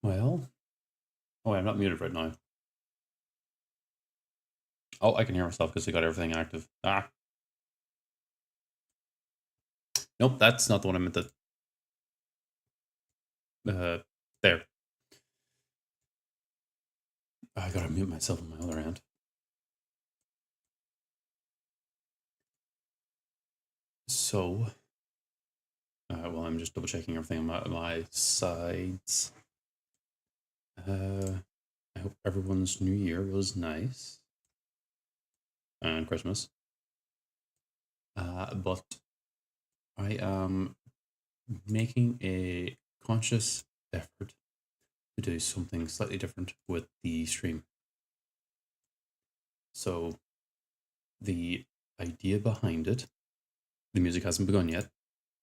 Well, oh, wait, I'm not muted right now. Oh, I can hear myself because I got everything active. Ah, nope, that's not the one I meant to. There. I gotta mute myself on my other hand. So, well, I'm just double checking everything on my sides. I hope everyone's New Year was nice and Christmas. But I am making a conscious effort to do something slightly different with the stream. So, the idea behind it, the music hasn't begun yet.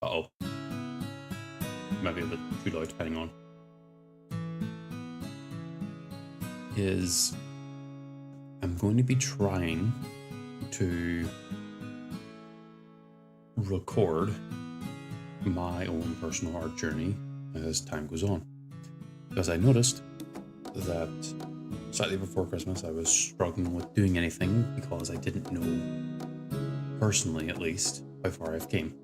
Uh-oh. Might be a bit too loud, depending on. Is I'm going to be trying to record my own personal art journey as time goes on. Because I noticed that slightly before Christmas I was struggling with doing anything because I didn't know, personally at least, how far I've came.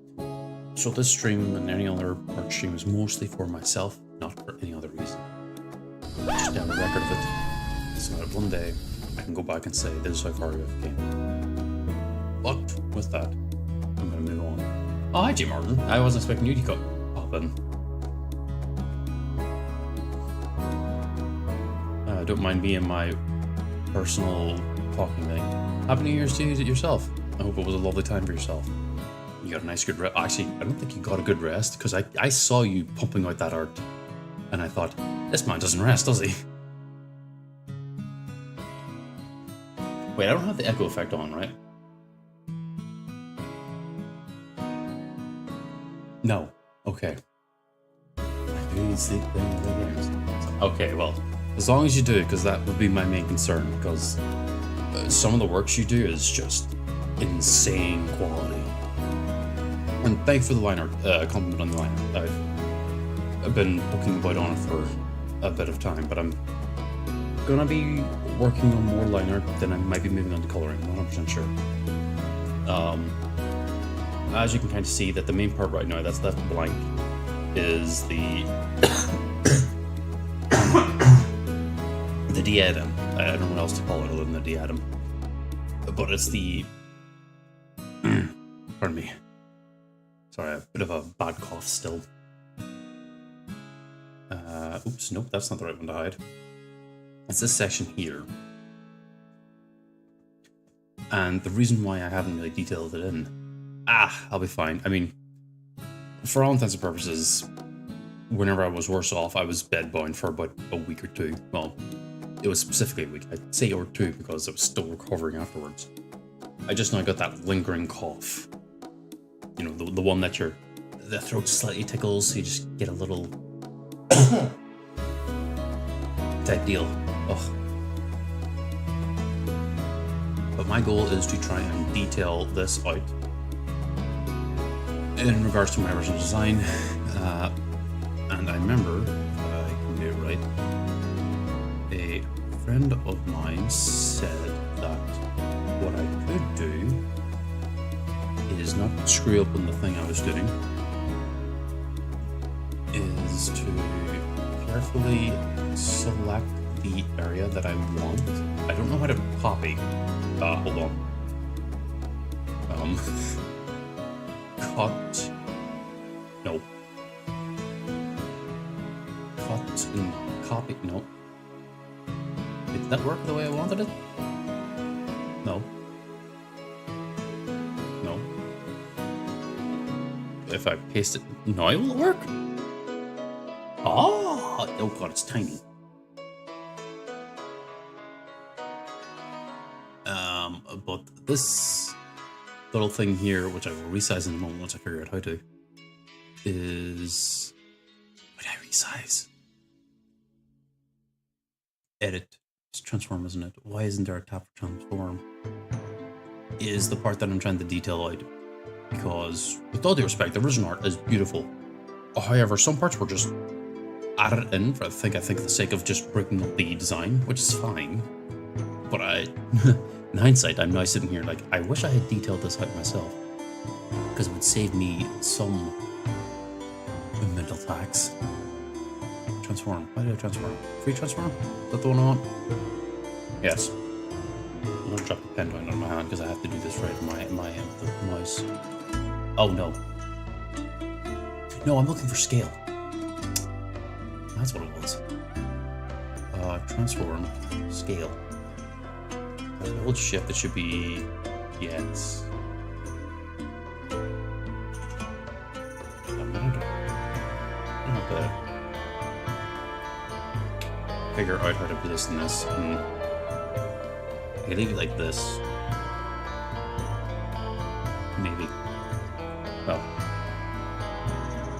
So this stream and any other art stream is mostly for myself, not for any other reason. Just to have a record of it, so that one day I can go back and say this is how far I've came. But with that, I'm going to move on. Oh, hi Jim Martin. I wasn't expecting you to pop in. Don't mind me and my personal talking thing. Happy New Year's to you yourself. I hope it was a lovely time for yourself. You got a nice good rest. Actually, I don't think you got a good rest because I saw you pumping out that art and I thought, this man doesn't rest, does he? Wait, I don't have the echo effect on, right? No. Okay. I do need sleep playing video games. Okay, well, as long as you do it, because that would be my main concern, because some of the works you do is just insane quality. And thanks for the line art, compliment on the line art. I've been poking about on it for a bit of time, but I'm gonna be working on more line art, then I might be moving on to coloring, I'm 100% sure. As you can kind of see, that the main part right now that's left blank is the the diadem. I don't know what else to call it other than the diadem, but it's the pardon me. Sorry, a bit of a bad cough still. Oops, nope, that's not the right one to hide. It's this section here. And the reason why I haven't really detailed it in, I'll be fine. I mean, for all intents and purposes, whenever I was worse off, I was bedbound for about a week or two. Well, it was specifically a week. I'd say or two because I was still recovering afterwards. I just now got that lingering cough. You know, the one that the throat slightly tickles, so you just get a little type deal. Ugh. But my goal is to try and detail this out in regards to my original design. And I remember, if I can do it right, a friend of mine said that what I could do is not screw up on the thing I was doing, is to carefully select the area that I want. I don't know how to copy. Hold on. Cut. No. Cut and copy. No. Did that work the way I wanted it? No. No. If I paste it, now it will work? Oh god, it's tiny. But this little thing here, which I will resize in a moment once I figure out how to, is... What did I resize? Edit. It's transform, isn't it? Why isn't there a tab for transform? Is the part that I'm trying to detail out. Because, with all due respect, the original art is beautiful. However, some parts were just added it in for I think the sake of just breaking up the design, which is fine. But in hindsight, I'm now sitting here like, I wish I had detailed this out myself, because it would save me some mental tax. Transform. Why did I transform? Free transform? Is that the one I want? Yes. I'm gonna drop the pen down on my hand because I have to do this right in my end of the mouse. Oh no. No, I'm looking for scale. That's what it was. Transform. Scale. If I hold shift, it should be... Yes. I'm gonna have to figure out how to position this. I leave it like this. Maybe. Well.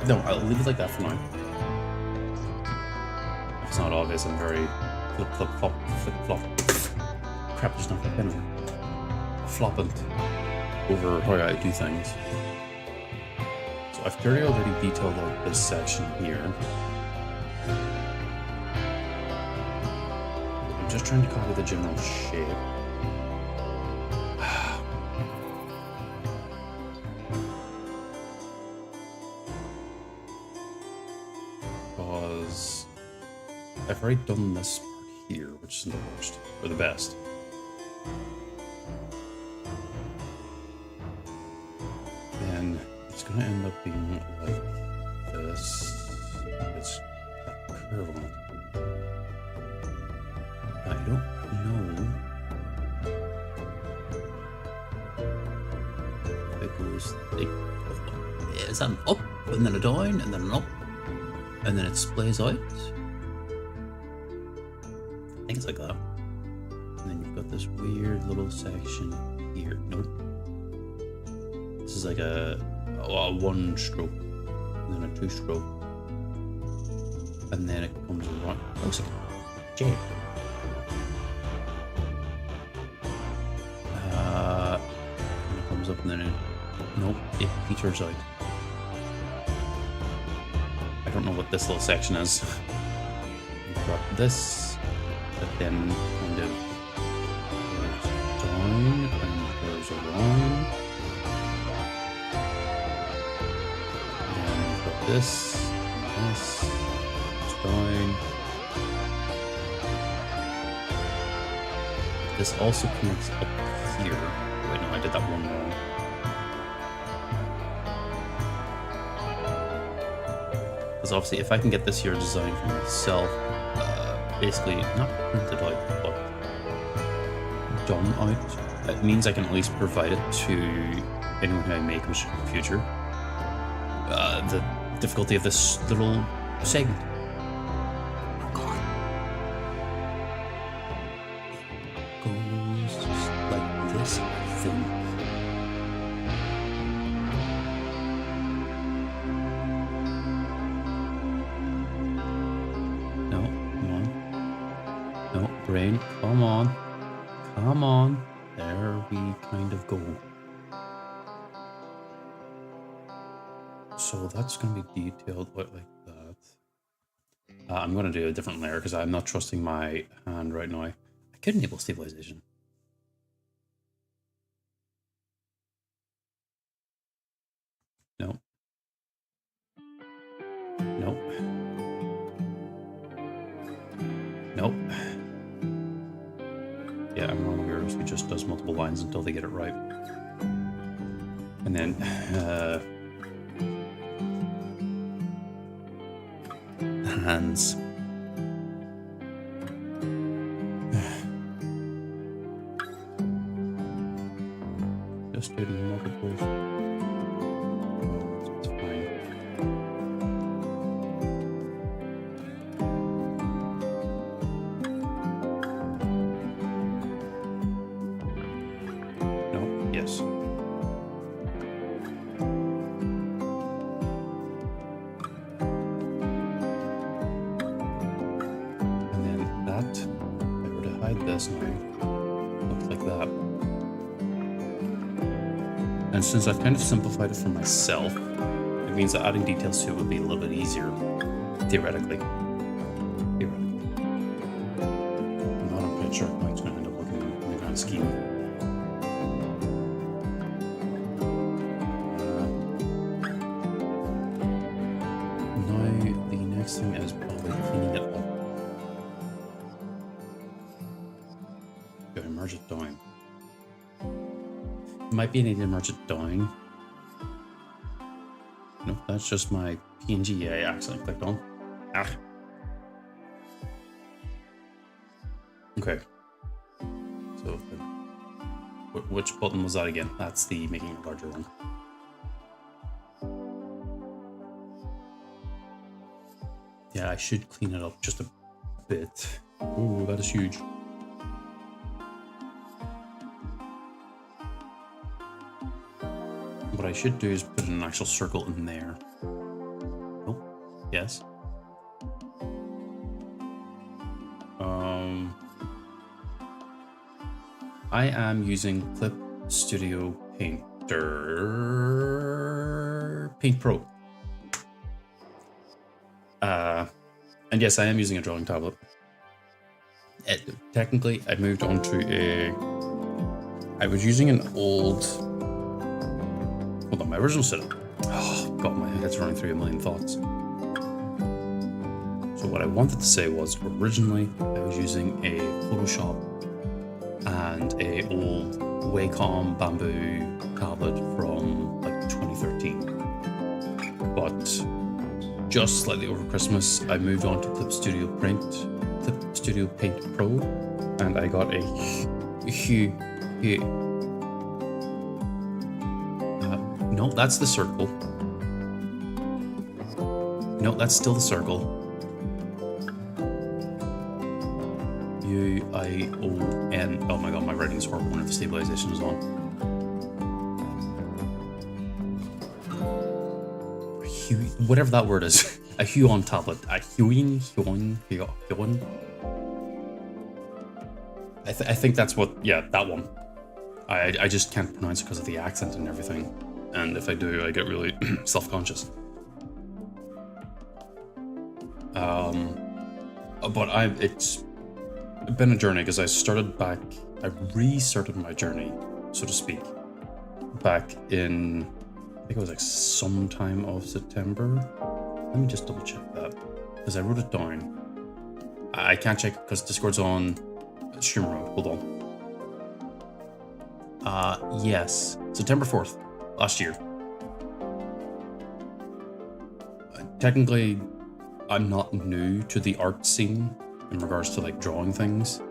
No, I'll leave it like that for now. If it's not obvious, I'm very flip-flop. Crap, there's not that pen. Floppant over how I do things. So I've clearly already detailed out this section here. I'm just trying to copy the general shape. Because I've already done this part here, which isn't the worst, or the best. And it's going to end up being like this. It's a curve on it. I don't know if it goes like, is that an up and then a down and then an up and then it splays out? I think it's like that. And then you've got this weird little section here. Nope. This is like a one stroke, and then a two stroke, and then it comes around. Looks like a J. And it comes up, and then nope, it peters out. I don't know what this little section is. You've got this, but then kind of goes down and goes around. This, it's going. This also connects up here. Wait, no, I did that one wrong. Because obviously, if I can get this here designed for myself, basically not printed out, but done out, it means I can at least provide it to anyone who I make in the future. The difficulty of this little segment. Oh god. It goes just like this, I think. No, come on. No, brain, come on. Come on. There we kind of go. So that's going to be detailed out like that. I'm going to do a different layer because I'm not trusting my hand right now. I could enable stabilization. No. Nope. Nope. Yeah, I'm wrong here. He just does multiple lines until they get it right. And then, hands. Just did multiples. It's fine. No, yes. This now looks like that. And since I've kind of simplified it for myself, it means that adding details to it would be a little bit easier, theoretically. grand scheme. Now, the next thing is probably cleaning it up. Do I merge it down? Might be need to merge it down. No, that's just my PNG I accidentally clicked on. Ah. Okay. So, which button was that again? That's the making it larger one. Yeah, I should clean it up just a bit. Ooh, that is huge. What I should do is put an actual circle in there. Oh, yes. I am using Clip Studio Paint Pro. And yes, I am using a drawing tablet. Technically, I moved on to I was using an old... Hold on, my original setup. Oh, God, my head's running through a million thoughts. So what I wanted to say was, originally, I was using a Photoshop and a old Wacom bamboo tablet from like 2013. But just slightly over Christmas, I moved on to Clip Studio Paint Pro, and I got a no, that's the circle. No, that's still the circle. U-I-O-N. Oh my god, my writing is horrible when the stabilization is on. Whatever that word is. A Huon tablet. A Huon. I think that's what, yeah, that one. I just can't pronounce it because of the accent and everything. And if I do, I get really self-conscious. But it's been a journey because I restarted my journey, so to speak, back in, I think it was like sometime of September. Let me just double check that, because I wrote it down. I can't check because Discord's on stream mode. Hold on. Yes, September 4th, last year. Technically, I'm not new to the art scene in regards to like drawing things,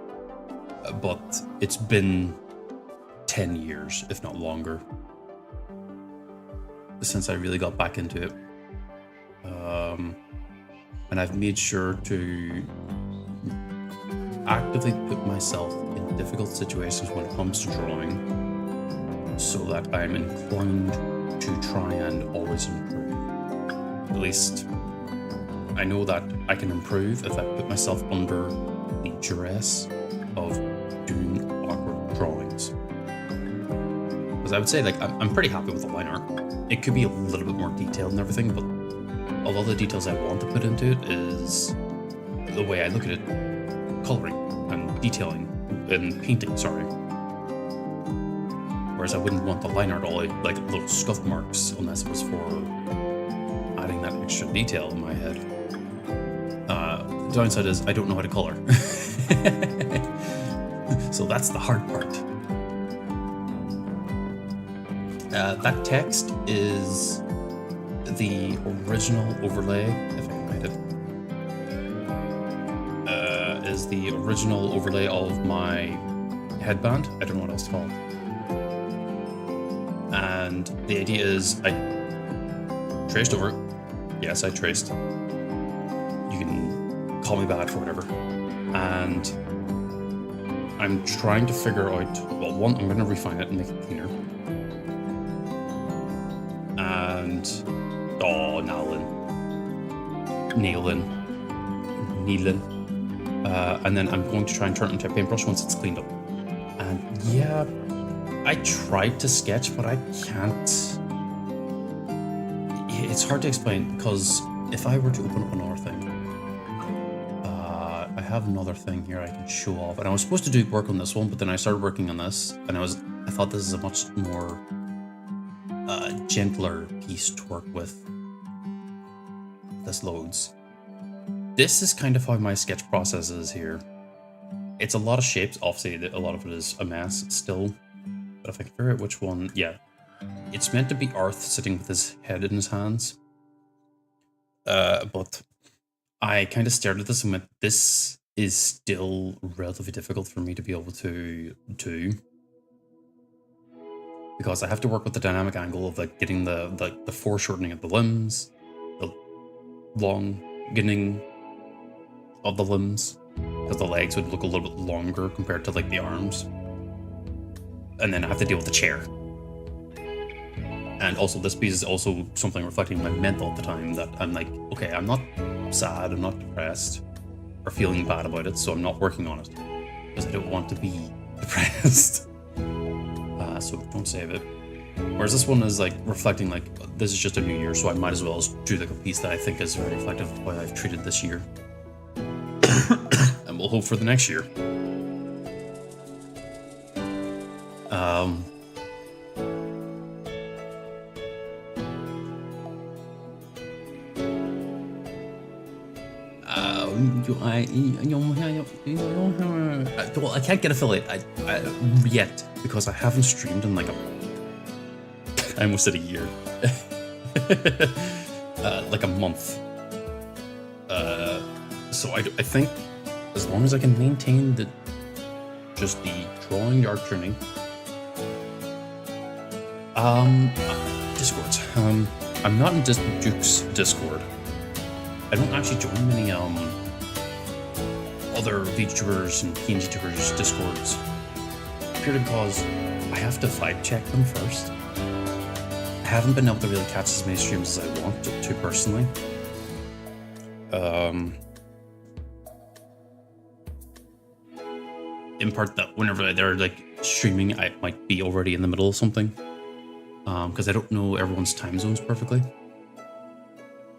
but it's been 10 years, if not longer, since I really got back into it. And I've made sure to actively put myself in difficult situations when it comes to drawing, so that I'm inclined to try and always improve. At least I know that I can improve if I put myself under the duress of doing awkward drawings. Because I would say, like, I'm pretty happy with the line art. It could be a little bit more detailed and everything, but a lot of the details I want to put into it is the way I look at it, coloring and detailing and painting, sorry. Whereas I wouldn't want the line art all like little scuff marks unless it was for adding that extra detail in my head. The downside is I don't know how to color. So that's the hard part. That text is the original overlay, if I can find it. Is the original overlay of my headband. I don't know what else to call it. And the idea is I traced over it. Yes, I traced. You can call me bad for whatever. And I'm trying to figure out, well, one, I'm going to refine it and make it cleaner. And, oh, nailing. And then I'm going to try and turn it into a paintbrush once it's cleaned up. And yeah, I tried to sketch, but I can't. It's hard to explain because if I were to open up another thing, I have another thing here I can show off. And I was supposed to do work on this one, but then I started working on this, and I thought this is a much more gentler piece to work with. This loads. This is kind of how my sketch process is here. It's a lot of shapes. Obviously, a lot of it is a mess still. But if I can figure out which one, yeah. It's meant to be Arth sitting with his head in his hands. But I kind of stared at this and went, this is still relatively difficult for me to be able to do. Because I have to work with the dynamic angle of like getting the foreshortening of the limbs, the longening of the limbs, because the legs would look a little bit longer compared to like the arms. And then I have to deal with the chair. And also this piece is also something reflecting my mental at the time, that I'm like, okay, I'm not sad, I'm not depressed, or feeling bad about it, so I'm not working on it. Because I don't want to be depressed. So don't save it. Whereas this one is like reflecting like, this is just a new year, so I might as well do like a piece that I think is very reflective of what I've treated this year. And we'll hope for the next year. Well, I can't get affiliate yet because I haven't streamed in like I almost said a year, like a month. So I think as long as I can maintain just the drawing, the art journey. Discord. I'm not in Duke's Discord. I don't actually join many other VTubers and PNG tubers Discords, purely because I have to vibe check them first. I haven't been able to really catch as many streams as I want to personally. In part that whenever they're like streaming, I might be already in the middle of something, because I don't know everyone's time zones perfectly.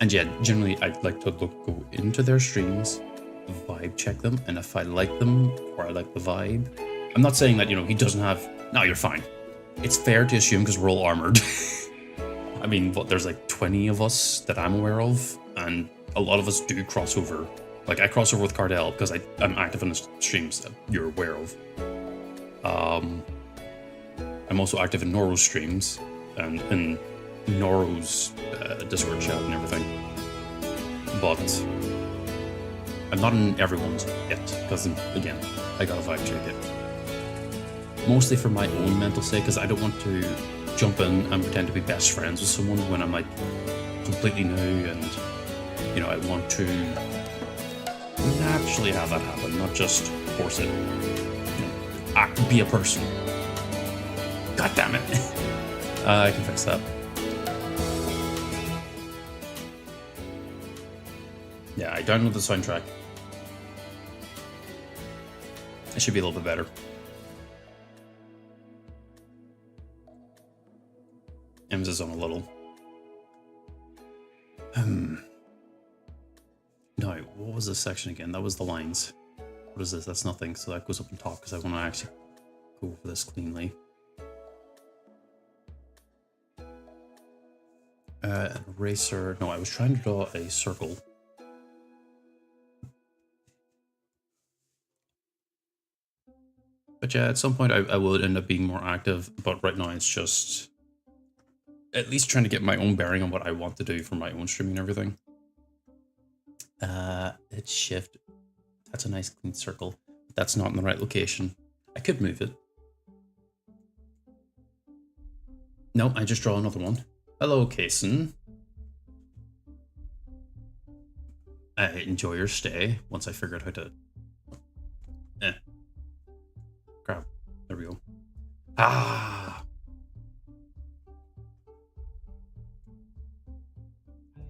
And yeah, generally I'd like to go into their streams, vibe check them, and if I like them or I like the vibe, I'm not saying that, you know, he doesn't have, no, you're fine. It's fair to assume because we're all armored. I mean, there's like 20 of us that I'm aware of, and a lot of us do cross over. Like I cross over with Cardell because I'm active in the streams that you're aware of. I'm also active in Noro's streams and in Noro's Discord chat and everything, but I'm not in everyone's yet because, again, I gotta vibe check it. Mostly for my own mental sake, because I don't want to jump in and pretend to be best friends with someone when I'm like completely new, and you know, I want to naturally have that happen, not just force it. You know, be a person. God damn it! I can fix that. Yeah, I downloaded the soundtrack. It should be a little bit better. Emphasis on a little. No, what was this section again? That was the lines. What is this? That's nothing. So that goes up on top because I want to actually go over this cleanly. An eraser. No, I was trying to draw a circle. But yeah, at some point I will end up being more active, but right now it's just at least trying to get my own bearing on what I want to do for my own streaming and everything. Hit shift. That's a nice clean circle. That's not in the right location. I could move it. No, I just draw another one. Hello, Kason. I enjoy your stay once I figured out how to... Crap. There we go. Ah!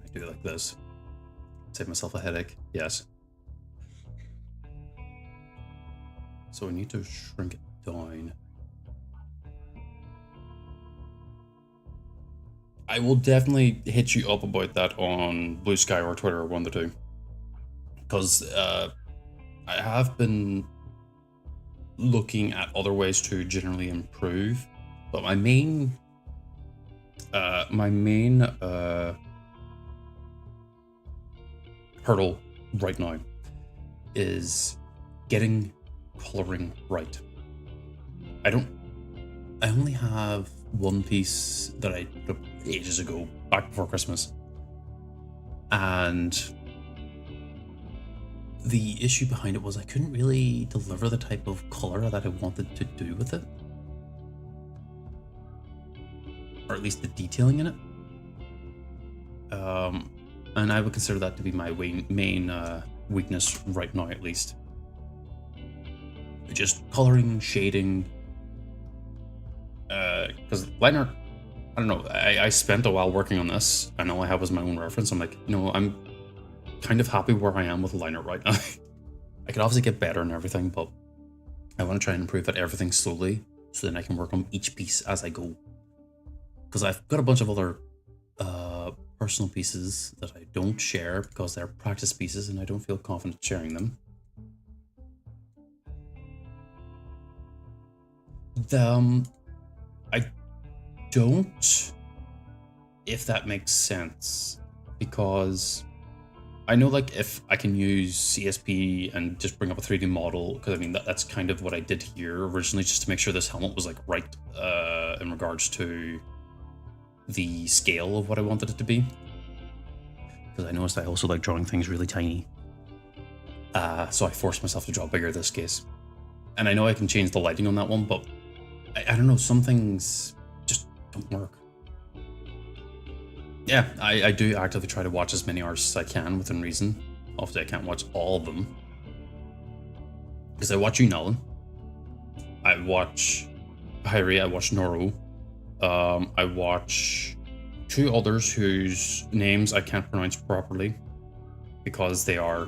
I do it like this. Save myself a headache. Yes. So I need to shrink it down. I will definitely hit you up about that on Blue Sky or Twitter or one of the two. Because I have been looking at other ways to generally improve, but my main hurdle right now is getting coloring right. I only have one piece that I put up ages ago, back before Christmas, and the issue behind it was I couldn't really deliver the type of color that I wanted to do with it, or at least the detailing in it. And I would consider that to be my main weakness right now, at least. Just coloring, shading. Because line art, I don't know, I spent a while working on this, and all I have was my own reference. I'm like, I'm kind of happy where I am with line art right now. I could obviously get better and everything, but I want to try and improve at everything slowly, so then I can work on each piece as I go. Because I've got a bunch of other personal pieces that I don't share because they're practice pieces and I don't feel confident sharing them. I don't, if that makes sense, because I know, like, if I can use CSP and just bring up a 3D model, because I mean that's kind of what I did here originally, just to make sure this helmet was like right in regards to the scale of what I wanted it to be. Because I noticed I also like drawing things really tiny, so I forced myself to draw bigger this case. And I know I can change the lighting on that one, but I don't know, some things just don't work. Yeah, I do actively try to watch as many artists as I can within reason. Obviously, I can't watch all of them, because I watch Unallen, I watch Hyrie, I watch Noro, I watch two others whose names I can't pronounce properly because they are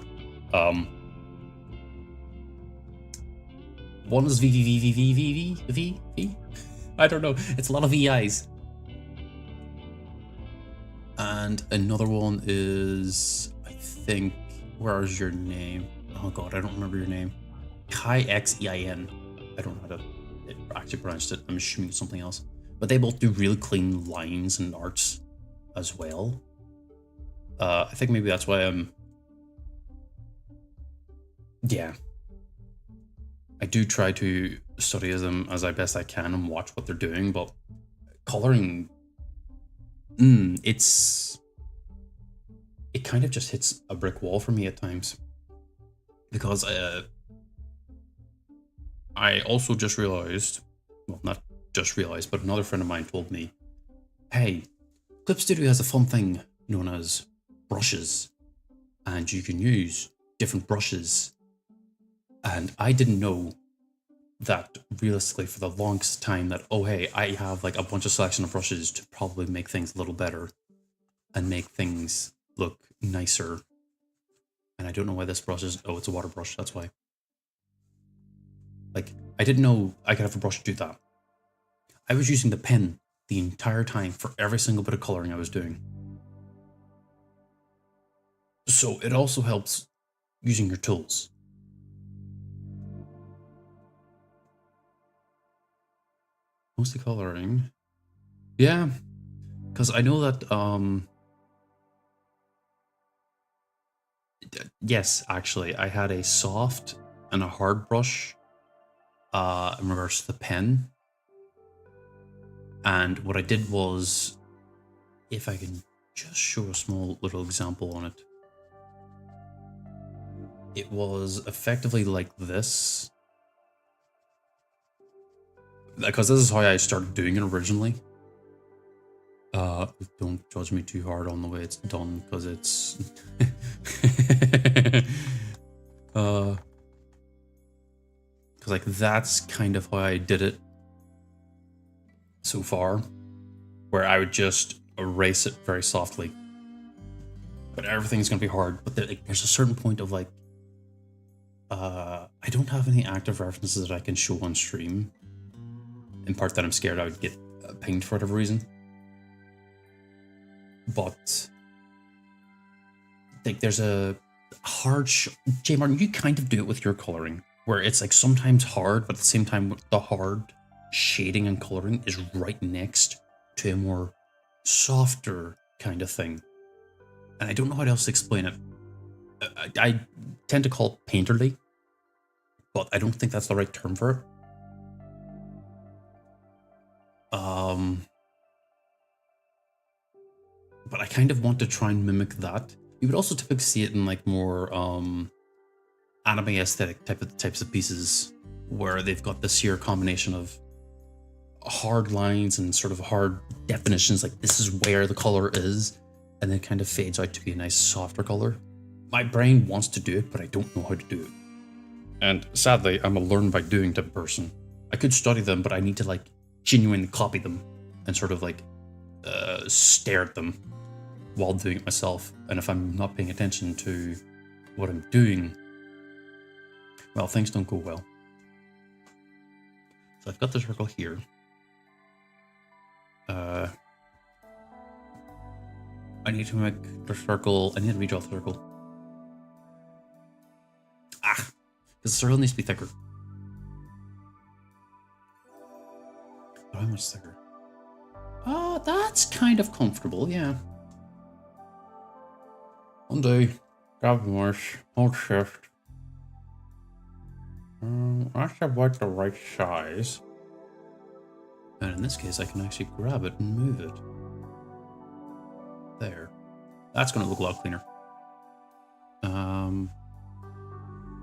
one is V. I don't know. It's a lot of VIs. And another one is, I think, where is your name? Oh god, I don't remember your name. Kai Xein. I don't know how to actually pronounce it. I'm assuming it's something else. But they both do really clean lines and arts as well. I think maybe that's why I'm... Yeah. I do try to study them as best I can and watch what they're doing, but coloring... it kind of just hits a brick wall for me at times. Because I also just realized... Well, not just realized, but another friend of mine told me, hey, Clip Studio has a fun thing known as brushes, and you can use different brushes. And I didn't know that realistically for the longest time that, oh hey, I have like a bunch of selection of brushes to probably make things a little better and make things look nicer. And I don't know why this brush is, oh, it's a water brush, that's why. Like, I didn't know I could have a brush to do that. I was using the pen the entire time for every single bit of coloring I was doing. So it also helps using your tools. Mostly coloring. Yeah, because I know that, yes, actually, I had a soft and a hard brush in regards to the pen. And what I did was, if I can just show a small little example on it, it was effectively like this. Because this is how I started doing it originally. Don't judge me too hard on the way it's done, because it's... because like that's kind of how I did it so far, where I would just erase it very softly. But everything's gonna be hard. But there's a certain point of like, I don't have any active references that I can show on stream. In part that I'm scared I would get pinged for whatever reason. But like there's a hard. J Martin, you kind of do it with your coloring, where it's like sometimes hard, but at the same time, the hard shading and coloring is right next to a more softer kind of thing. And I don't know how else to explain it. I tend to call it painterly, but I don't think that's the right term for it. But I kind of want to try and mimic that. You would also typically see it in like more anime aesthetic types of pieces, where they've got this here combination of hard lines and sort of hard definitions, like this is where the color is, and then kind of fades out to be a nice softer color. My brain wants to do it, but I don't know how to do it. And sadly, I'm a learn by doing type of person. I could study them, but I need to like genuinely copy them and sort of like stare at them while doing it myself. And if I'm not paying attention to what I'm doing, well, things don't go well. So I've got the circle here. I need to make the circle. I need to redraw the circle. Because the circle needs to be thicker. But how much thicker? Oh, that's kind of comfortable, yeah. Undo, grab the marsh, hold shift. That's about the right size. And in this case, I can actually grab it and move it. There. That's going to look a lot cleaner.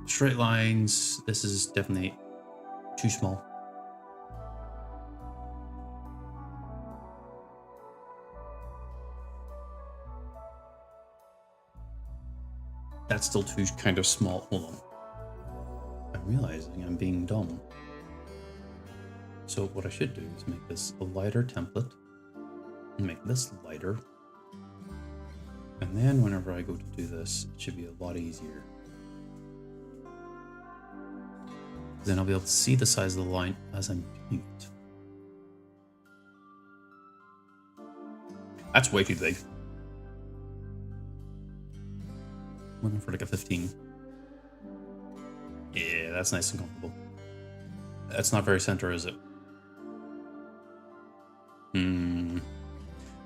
Straight lines. This is definitely too small. That's still too kind of small. Hold on. I'm realizing I'm being dumb. So what I should do is make this a lighter template. And make this lighter. And then whenever I go to do this, it should be a lot easier. Then I'll be able to see the size of the line as I'm doing it. That's way too big. I'm looking for like a 15. Yeah, that's nice and comfortable. That's not very center, is it?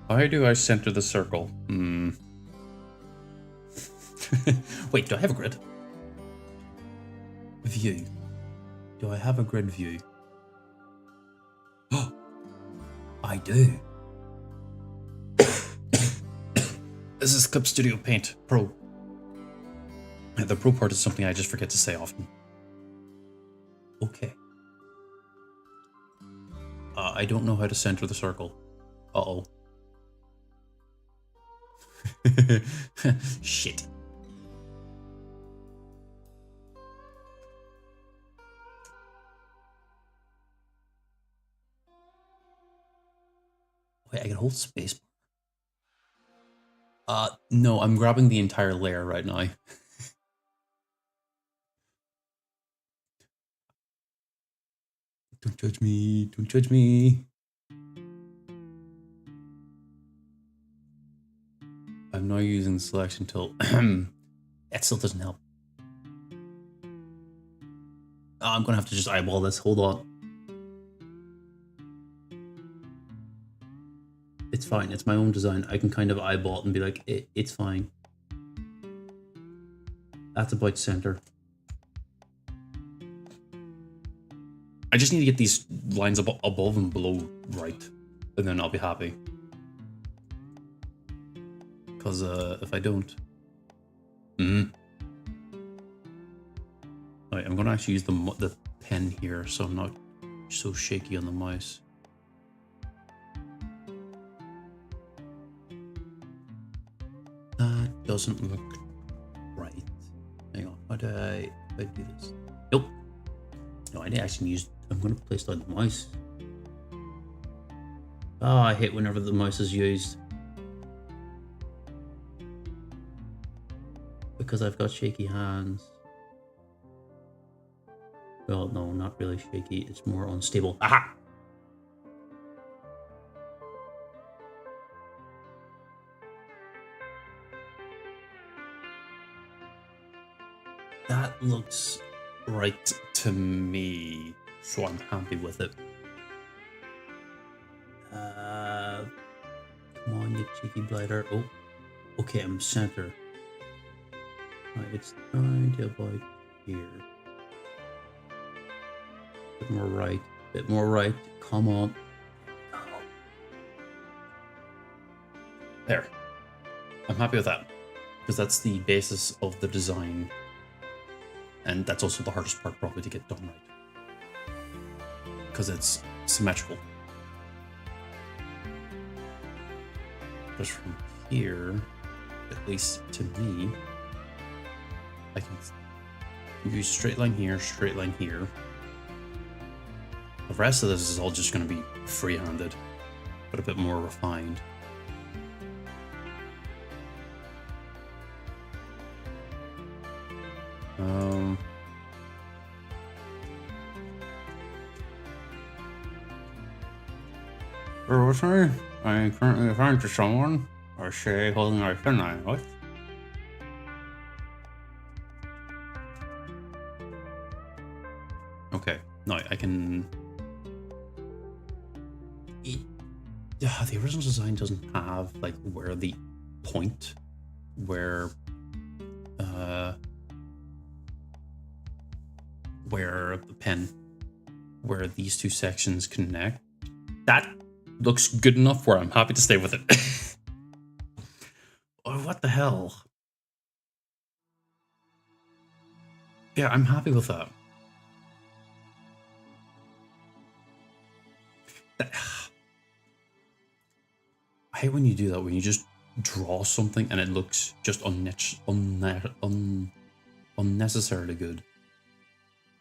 How do I center the circle? Wait, do I have a grid? View. Do I have a grid view? Oh, I do. This is Clip Studio Paint Pro. The Pro part is something I just forget to say often. Okay. I don't know how to center the circle. Uh-oh. Shit. Wait, I can hold space. No, I'm grabbing the entire layer right now. Don't judge me, don't judge me. I'm now using the selection tool. That still doesn't help. Oh, I'm gonna have to just eyeball this, hold on. It's fine, it's my own design. I can kind of eyeball it and be like, it's fine. That's about center. I just need to get these lines above and below right, and then I'll be happy. Because if I don't... Right, I'm going to actually use the pen here, so I'm not so shaky on the mouse. That doesn't look right. Hang on, how do I do this? Nope. No, I actually use... I'm going to place down the mouse. Oh, I hate whenever the mouse is used. Because I've got shaky hands. Well, no, not really shaky. It's more unstable. Aha! looks right to me, so I'm happy with it. Come on, you cheeky blighter. Oh, okay, I'm center. Right, it's right about here. Bit more right, bit more right. Come on. There. I'm happy with that, because that's the basis of the design, and that's also the hardest part probably to get done right, because it's symmetrical. Because from here, at least to me, I can use straight line here, straight line here. The rest of this is all just going to be free-handed, but a bit more refined. Originally, I am currently referring to someone or say holding our thin line, what? Okay, no, I can. Yeah, the original design doesn't have like where the point, where the pen, where these two sections connect. That looks good enough where I'm happy to stay with it. Oh, what the hell? Yeah, I'm happy with that. I hate when you do that, when you just draw something and it looks just unnecessarily good.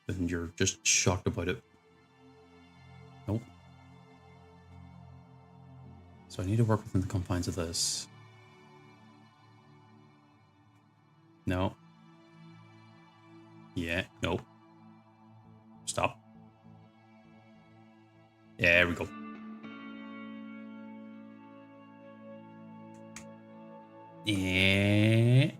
And you're just shocked about it. Nope. So I need to work within the confines of this. No. Yeah, no. Stop. Yeah, there we go. Yeah.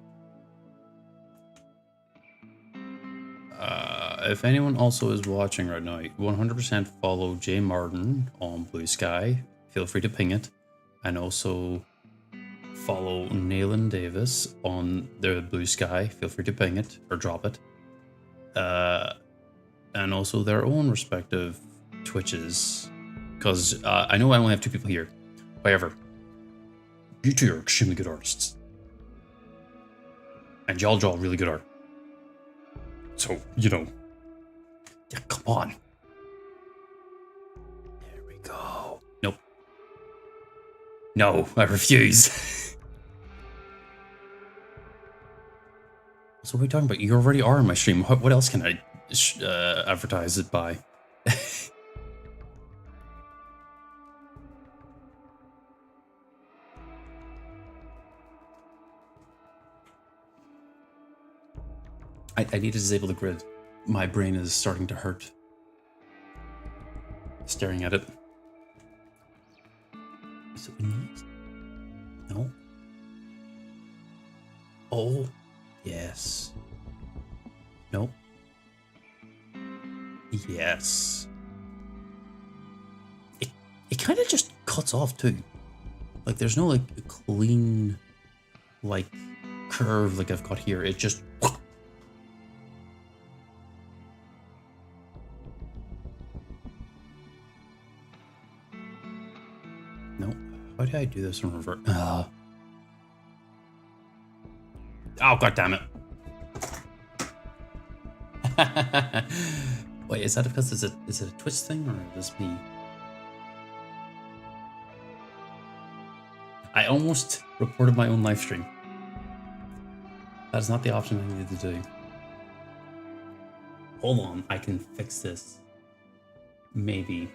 If anyone also is watching right now, 100% follow Jay Martin on Blue Sky. Feel free to ping it. And also follow Nayland Davis on the Blue Sky. Feel free to ping it or drop it. And also their own respective Twitches. Because I know I only have 2 people here. However, you two are extremely good artists. And y'all draw really good art. So, you know. Yeah, come on. There we go. Nope. No, I refuse. So what are we talking about? You already are on my stream. What else can I advertise it by? I need to disable the grid. My brain is starting to hurt. Staring at it. Is it beneath? No. Oh, yes. Nope. Yes. It kind of just cuts off too. Like there's no like clean like curve like I've got here. It just no. How do I do this in reverse? Oh, god damn it. Wait, is that because is it a twist thing or just me? I almost reported my own live stream. That is not the option I needed to do. Hold on, I can fix this. Maybe.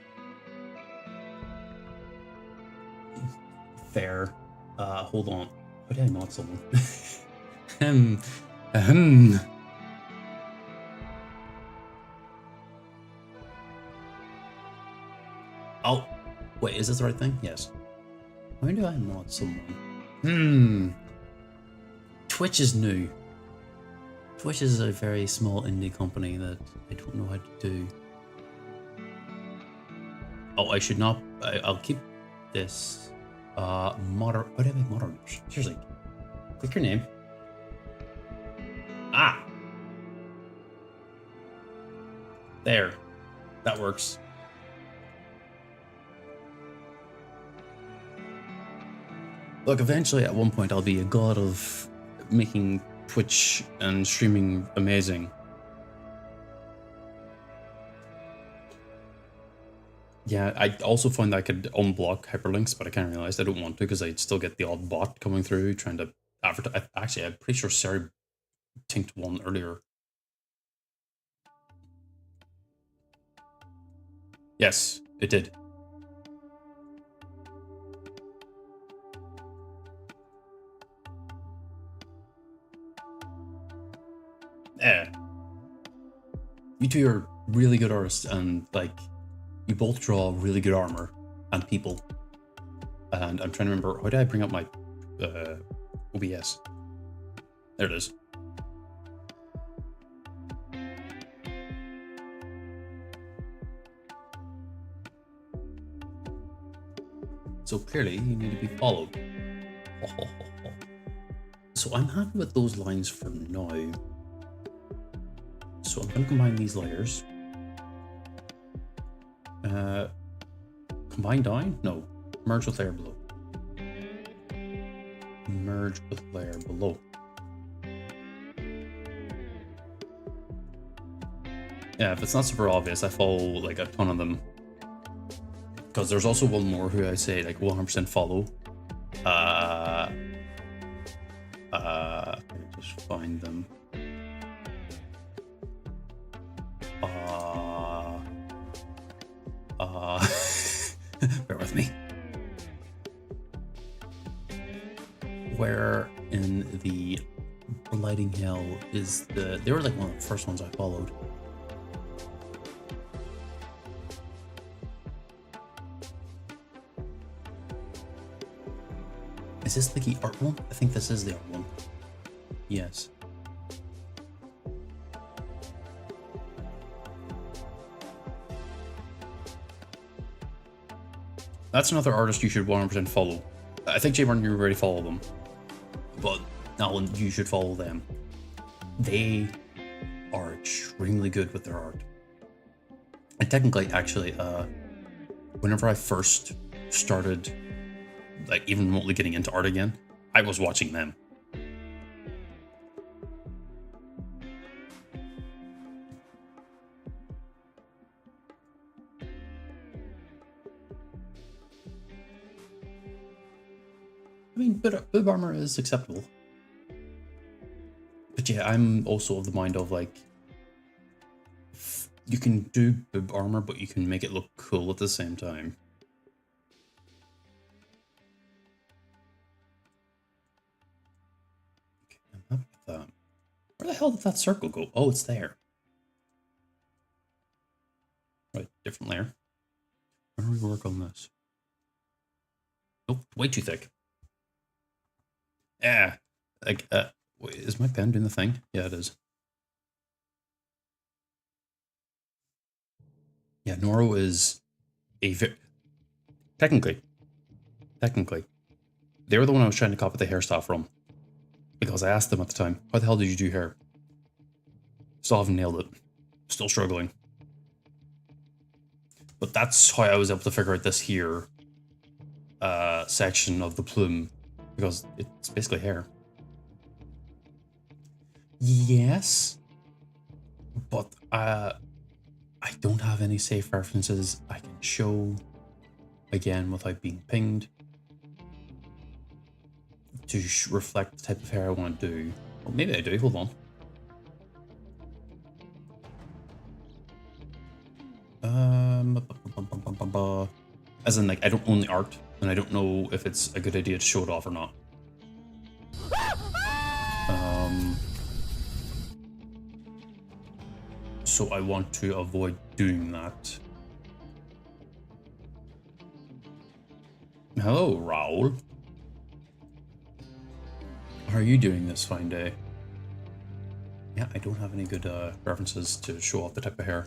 Fair. Hold on. Why did I not someone? Oh, wait, is this the right thing? Yes. Why do I not someone? Twitch is new. Twitch is a very small indie company that I don't know how to do. Oh, I should not. I'll keep this. How do I make moderators? Seriously. Click your name. Ah! There. That works. Look, eventually at one point I'll be a god of making Twitch and streaming amazing. Yeah, I also found that I could unblock hyperlinks, but I kind of realized I don't want to because I'd still get the odd bot coming through trying to advertise. Actually, I'm pretty sure Sarah tinked one earlier. Yes, it did. Eh. You two are really good artists, and like, you both draw really good armor and people. And I'm trying to remember, how did I bring up my OBS? There it is. So clearly you need to be followed. So I'm happy with those lines for now. So I'm going to combine these layers. Combine down? No. Merge with layer below. Merge with layer below. Yeah, if it's not super obvious, I follow like a ton of them. Because there's also one more who I say like 100% follow. Just find them. Bear with me. Where in the Lighting Hell is the... They were like one of the first ones I followed. Is this the art one? I think this is the art one. Yes. That's another artist you should 100% follow. I think Jay Martin, you already follow them. But Alan, you should follow them. They are extremely good with their art. And technically, actually, whenever I first started, like, even remotely getting into art again, I was watching them. I mean, boob armor is acceptable. But yeah, I'm also of the mind of, like, you can do boob armor, but you can make it look cool at the same time. Okay, I'm happy with that. Where the hell did that circle go? Oh, it's there. Right, different layer. Where do we work on this? Nope, way too thick. Yeah, like, wait, is my pen doing the thing? Yeah, it is. Yeah, Noro is a technically, they were the one I was trying to copy the hairstyle from. Because I asked them at the time, how the hell did you do hair? Still haven't nailed it. Still struggling. But that's how I was able to figure out this here section of the plume. Because it's basically hair. Yes. But I don't have any safe references I can show again without being pinged to reflect the type of hair I want to do. Well, maybe I do, hold on. As in, like, I don't own the art, and I don't know if it's a good idea to show it off or not. So I want to avoid doing that. Hello, Raoul. How are you doing this fine day? Yeah, I don't have any good references to show off the type of hair.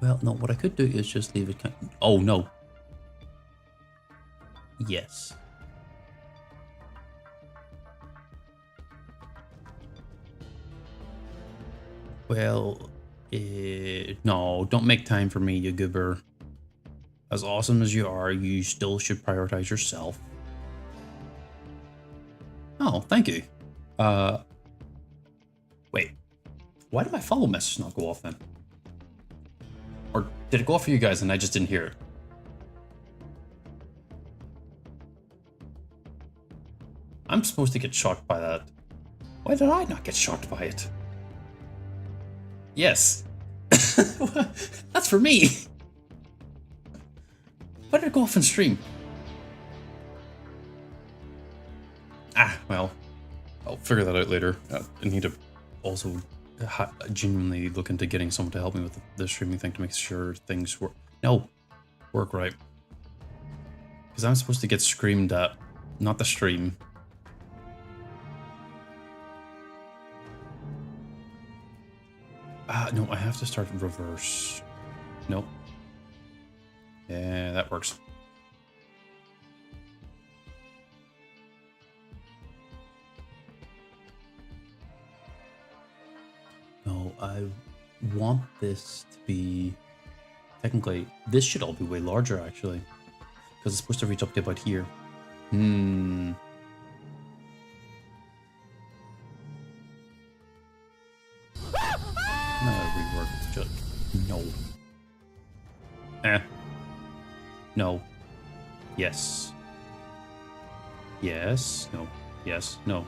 Well, no, what I could do is just leave it oh, no. Yes. Well, no, don't make time for me, you goober. As awesome as you are, you still should prioritize yourself. Oh, thank you. Wait. Why did my follow message not go off then? Or did it go off for you guys and I just didn't hear it? I'm supposed to get shocked by that. Why did I not get shocked by it? Yes. That's for me. Why did it go off in stream? Ah, well. I'll figure that out later. I need to also genuinely look into getting someone to help me with the streaming thing to make sure things work. No, work right. Because I'm supposed to get screamed at, not the stream. No, I have to start reverse. Nope. Yeah, that works. No, I want this to be... Technically, this should all be way larger, actually. Because it's supposed to reach up to about here. No, rework. Just... No. No. Yes. Yes. No. Yes. No.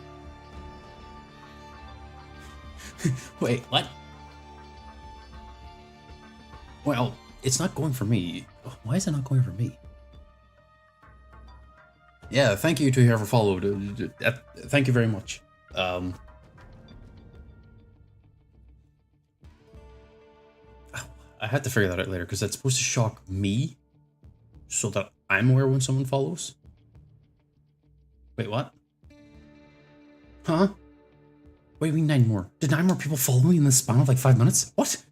Wait, what? Well, it's not going for me. Why is it not going for me? Yeah, thank you to whoever followed. Thank you very much. I had to figure that out later because that's supposed to shock me so that I'm aware when someone follows. Wait, what? Huh? What do you mean 9 more? Did 9 more people follow me in the span of like 5 minutes? What?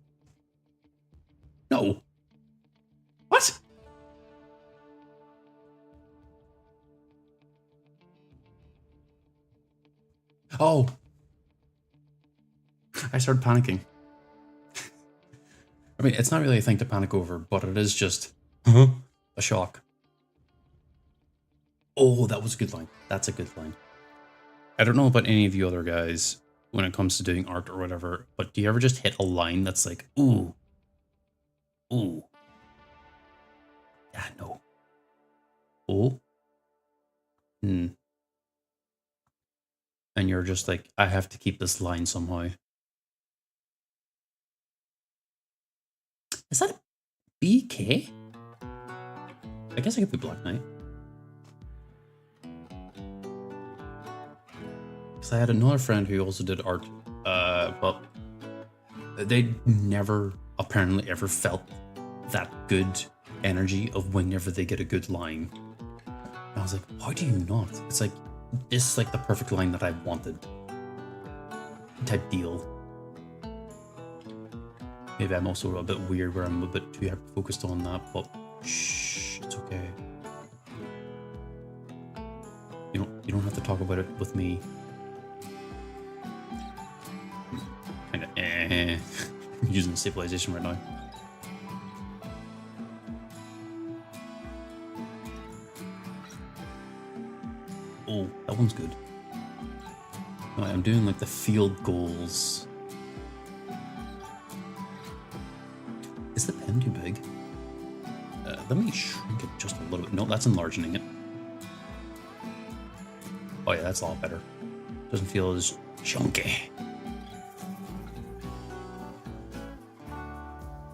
No. What? Oh. I started panicking. I mean, it's not really a thing to panic over, but it is just a shock. Oh, that was a good line. That's a good line. I don't know about any of you other guys when it comes to doing art or whatever, but do you ever just hit a line that's like, ooh, ooh, yeah, no, oh, and you're just like, I have to keep this line somehow. Is that a BK? I guess I could be Black Knight. Because I had another friend who also did art, but they never apparently ever felt that good energy of whenever they get a good line. And I was like, why do you not? It's like, this is like the perfect line that I wanted. Type deal. Maybe I'm also a bit weird where I'm a bit too focused on that, but shh, it's okay. You don't have to talk about it with me. Kinda using stabilization right now. Oh, that one's good. Right, I'm doing like the field goals. Is the pen too big? Let me shrink it just a little bit. No, that's enlarging it. Oh yeah, that's a lot better. Doesn't feel as chunky.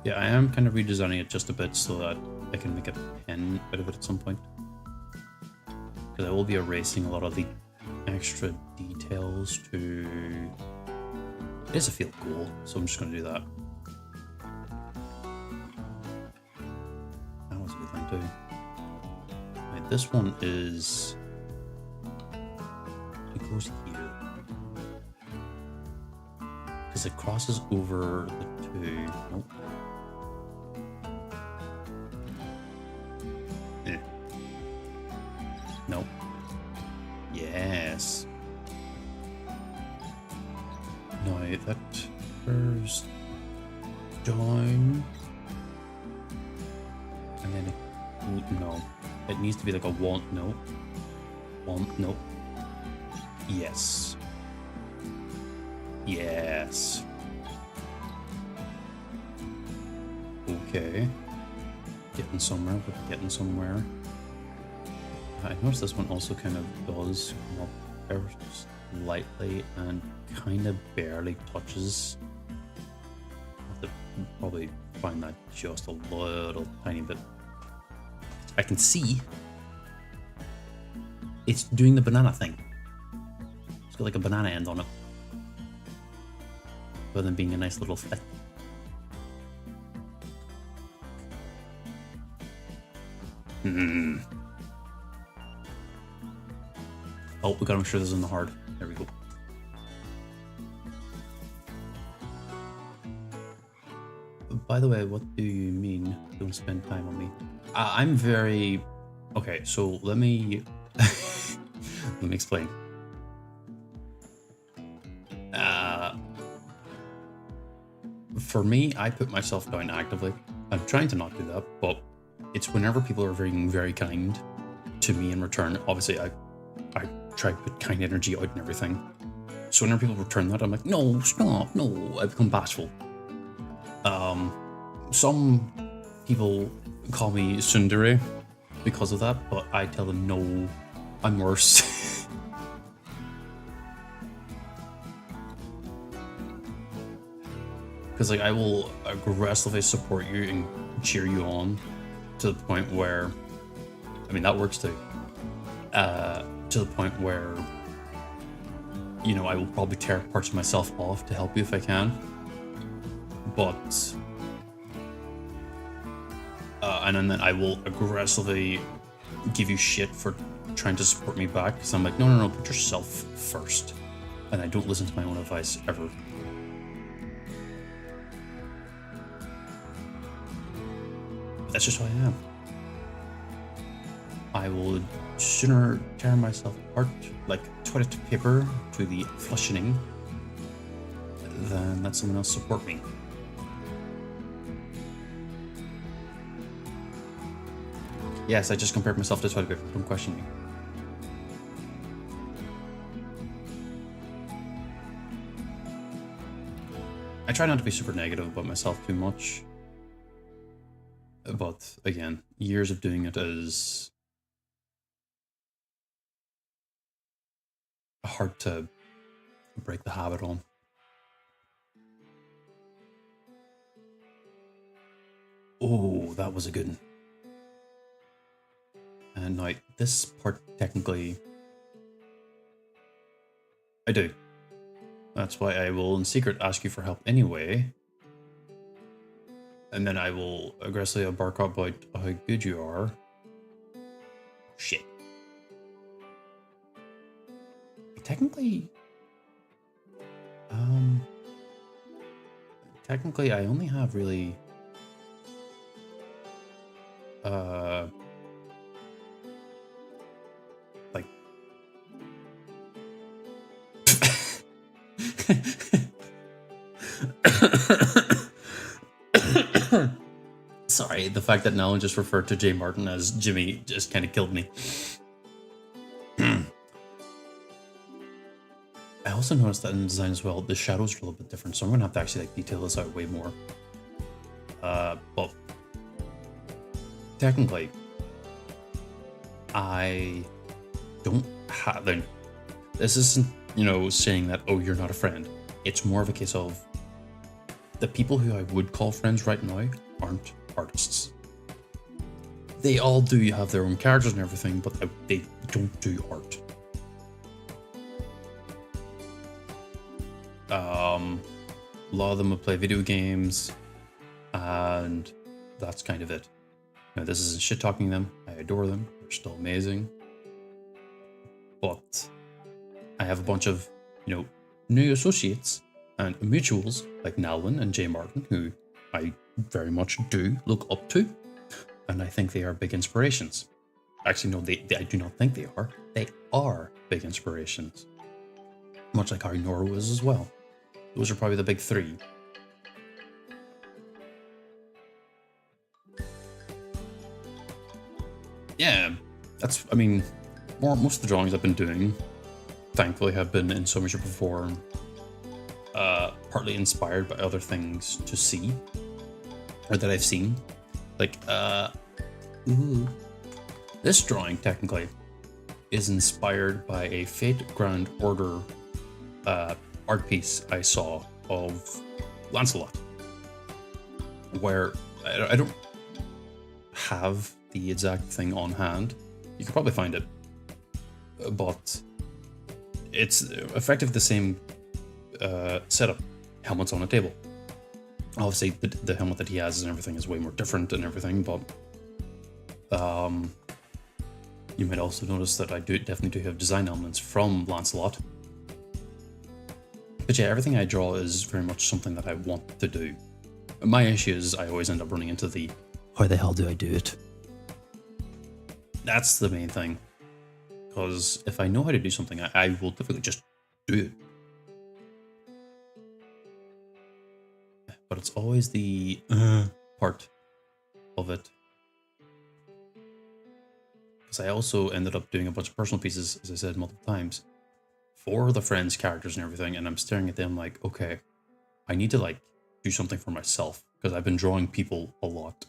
Yeah, I am kind of redesigning it just a bit so that I can make a pen out of it at some point. Because I will be erasing a lot of the extra details to... It is a field goal, so I'm just going to do that. to do. Right, this one is... It goes here. Because it crosses over the two. Nope. Nope. Yes. No, that curves down. And then it, no. It needs to be like a one, no. One, no. Yes. Yes. Okay. Getting somewhere, but getting somewhere. I noticed this one also kind of does come up ever so slightly and kind of barely touches. I have to probably find that just a little tiny bit. I can see it's doing the banana thing. It's got like a banana end on it. Rather than being a nice little flick. Oh, we gotta make sure this is in the hard. There we go. By the way, what do you mean don't spend time on me? I'm very... Okay, so let me... let me explain. For me, I put myself down actively. I'm trying to not do that, but it's whenever people are being very kind to me in return. Obviously, I try to put kind energy out and everything. So whenever people return that, I'm like, no, stop, no. I become bashful. Some people call me tsundere because of that, but I tell them, no, I'm worse. Because like I will aggressively support you and cheer you on to the point where, I mean that works too. To the point where, you know, I will probably tear parts of myself off to help you if I can. But and then I will aggressively give you shit for trying to support me back. Because I'm like, no, put yourself first. And I don't listen to my own advice ever. That's just who I am. I would sooner tear myself apart like toilet paper to the flushing than let someone else support me. Yes, I just compared myself to toilet paper. Don't question me. I try not to be super negative about myself too much. But again, years of doing it is hard to break the habit on. Oh, that was a good one. And now this part technically I do. That's why I will in secret ask you for help anyway. And then I will aggressively bark out about how good you are. Shit. Technically, I only have really, like, sorry, the fact that Nellen just referred to Jay Martin as Jimmy just kind of killed me. I also noticed that in design as well, the shadows are a little bit different, so I'm gonna have to actually like detail this out way more. But technically, I don't have. This isn't, you know, saying that, oh, you're not a friend. It's more of a case of the people who I would call friends right now aren't artists. They all do have their own characters and everything, but they don't do art. A lot of them will play video games, and that's kind of it. Now, this isn't shit talking them. I adore them. They're still amazing. But I have a bunch of, new associates and mutuals like Nalwyn and Jay Martin, who I very much do look up to. And I think they are big inspirations. Actually, no, I do not think they are. They are big inspirations. Much like how Nora was as well. Those are probably the big three. Yeah, most of the drawings I've been doing, thankfully, have been in some way, shape, or form, partly inspired by other things to see, or that I've seen. Like, this drawing, technically, is inspired by a Fate Grand Order art piece I saw of Lancelot, where I don't have the exact thing on hand. You could probably find it, but it's effectively the same setup. Helmet's on a table. Obviously, the helmet that he has and everything is way more different and everything, but you might also notice that I definitely do have design elements from Lancelot. But yeah, everything I draw is very much something that I want to do. My issue is I always end up running into the, how the hell do I do it? That's the main thing. Because if I know how to do something, I will typically just do it. But it's always the part of it. Because I also ended up doing a bunch of personal pieces, as I said multiple times, for the friends, characters, and everything. And I'm staring at them like, okay, I need to do something for myself. Because I've been drawing people a lot.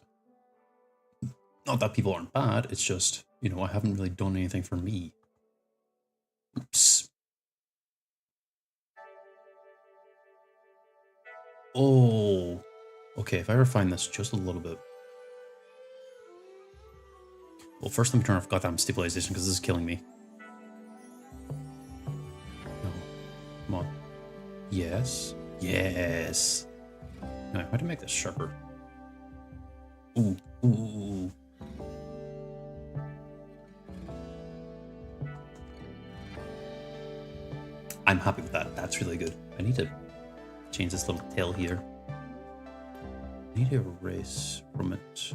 Not that people aren't bad, it's just, I haven't really done anything for me. Oops. Oh. Okay, if I refine this just a little bit. Well, first let me turn off goddamn stabilization because this is killing me. No. Come on. Yes. Yes. Now, how to make this sharper? Ooh. Ooh. I'm happy with that. That's really good. I need to change this little tail here. I need to erase from it.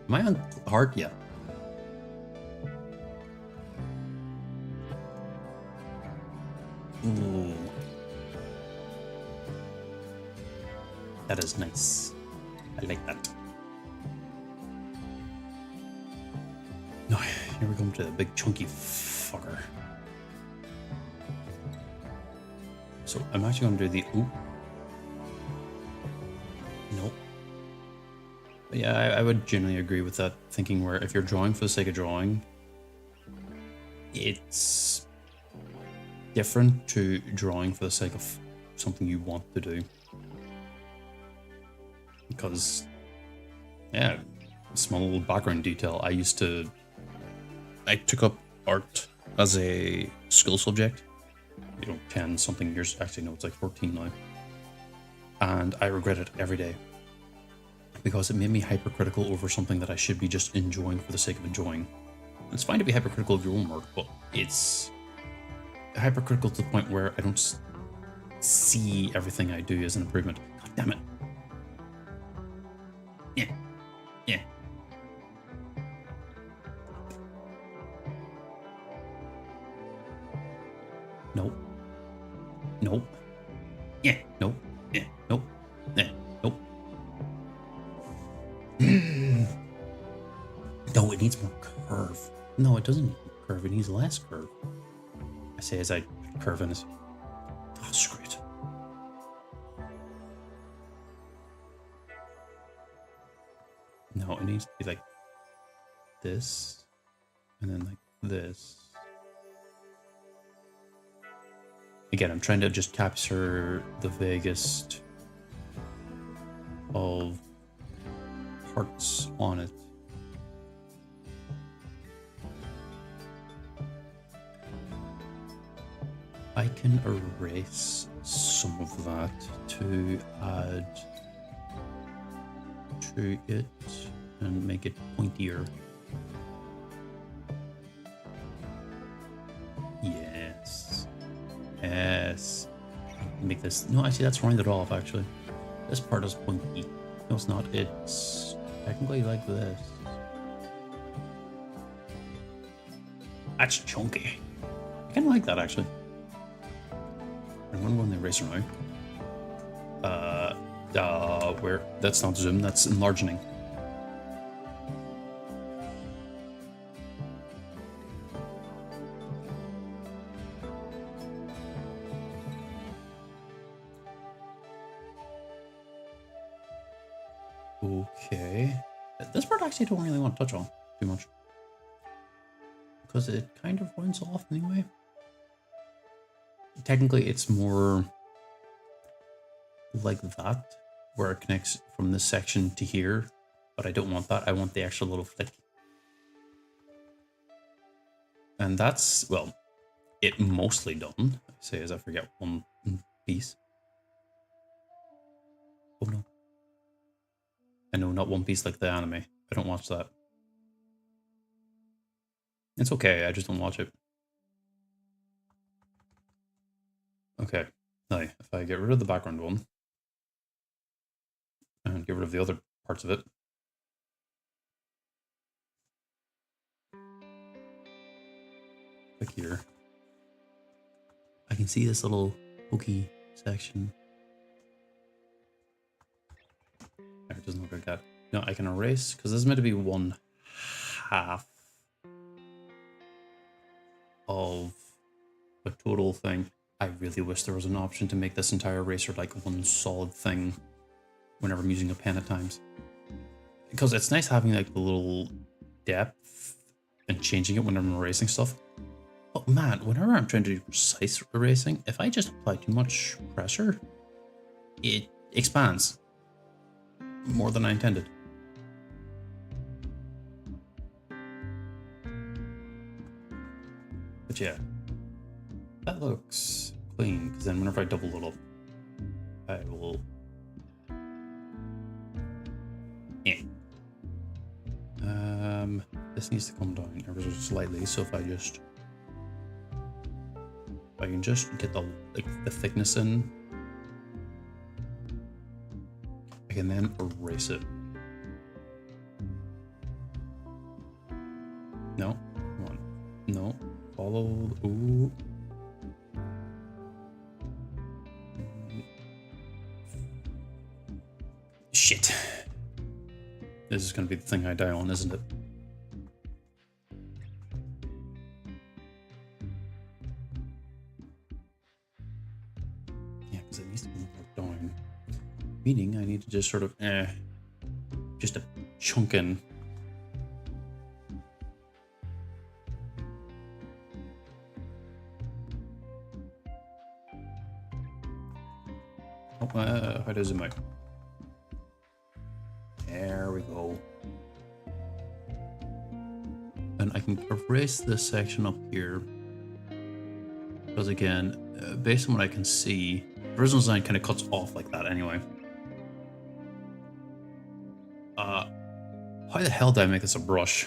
Am I on hard? Yeah. Ooh. That is nice. I like that. No, here we come to the big chunky fucker. So I'm actually going to do the ooh. Nope. But yeah, I would generally agree with that thinking where if you're drawing for the sake of drawing, it's different to drawing for the sake of something you want to do. Because, yeah, a small little background detail. I took up art as a school subject. 10 something years, actually no, it's like 14 now. And I regret it every day. Because it made me hypercritical over something that I should be just enjoying for the sake of enjoying. It's fine to be hypercritical of your own work, but it's hypercritical to the point where I don't see everything I do as an improvement. God damn it. Yeah. Yeah. Nope. Nope. Yeah. Nope. Yeah. Nope. Yeah. Nope. No, it needs more curve. No, it doesn't need more curve. It needs less curve. I say as I curve in this. Oh, screw it. No, it needs to be like this, and then like this. Again, I'm trying to just capture the vaguest of parts on it. I can erase some of that to add to it. and make it pointier. Yes. Yes. Make this... No, actually, that's rounded off, actually. This part is pointy. No, it's not. It's technically like this. That's chunky. I kind of like that, actually. I remember when they race around. Where? That's not zoom, that's enlarging. Okay. This part actually I don't really want to touch on too much. Because it kind of runs off anyway. Technically, it's more like that, where it connects from this section to here. But I don't want that. I want the extra little flick. And that's, well, it mostly done. I say as I forget one piece. Oh no. I know, not One Piece like the anime. I don't watch that. It's okay, I just don't watch it. Okay, now, if I get rid of the background one, and get rid of the other parts of it, like here, I can see this little hokey section. It doesn't look like that. No, I can erase, because this is meant to be 1/2 of a total thing. I really wish there was an option to make this entire eraser like one solid thing whenever I'm using a pen at times. Because it's nice having like the little depth and changing it whenever I'm erasing stuff. But man, whenever I'm trying to do precise erasing, if I just apply too much pressure, it expands more than I intended. But yeah, that looks clean, because then whenever I double it up, I will... Yeah. This needs to come down ever so slightly, so if I can just get the thickness in, I can then erase it. No, come on. No, follow. Ooh. Shit. This is gonna be the thing I die on, isn't it? Yeah, because it needs to be more down. Meaning I need to just sort of, just a chunk in. Oh, how does it zoom out? There we go. And I can erase this section up here. Because again, based on what I can see, the original design kind of cuts off like that anyway. How the hell did I make this a brush?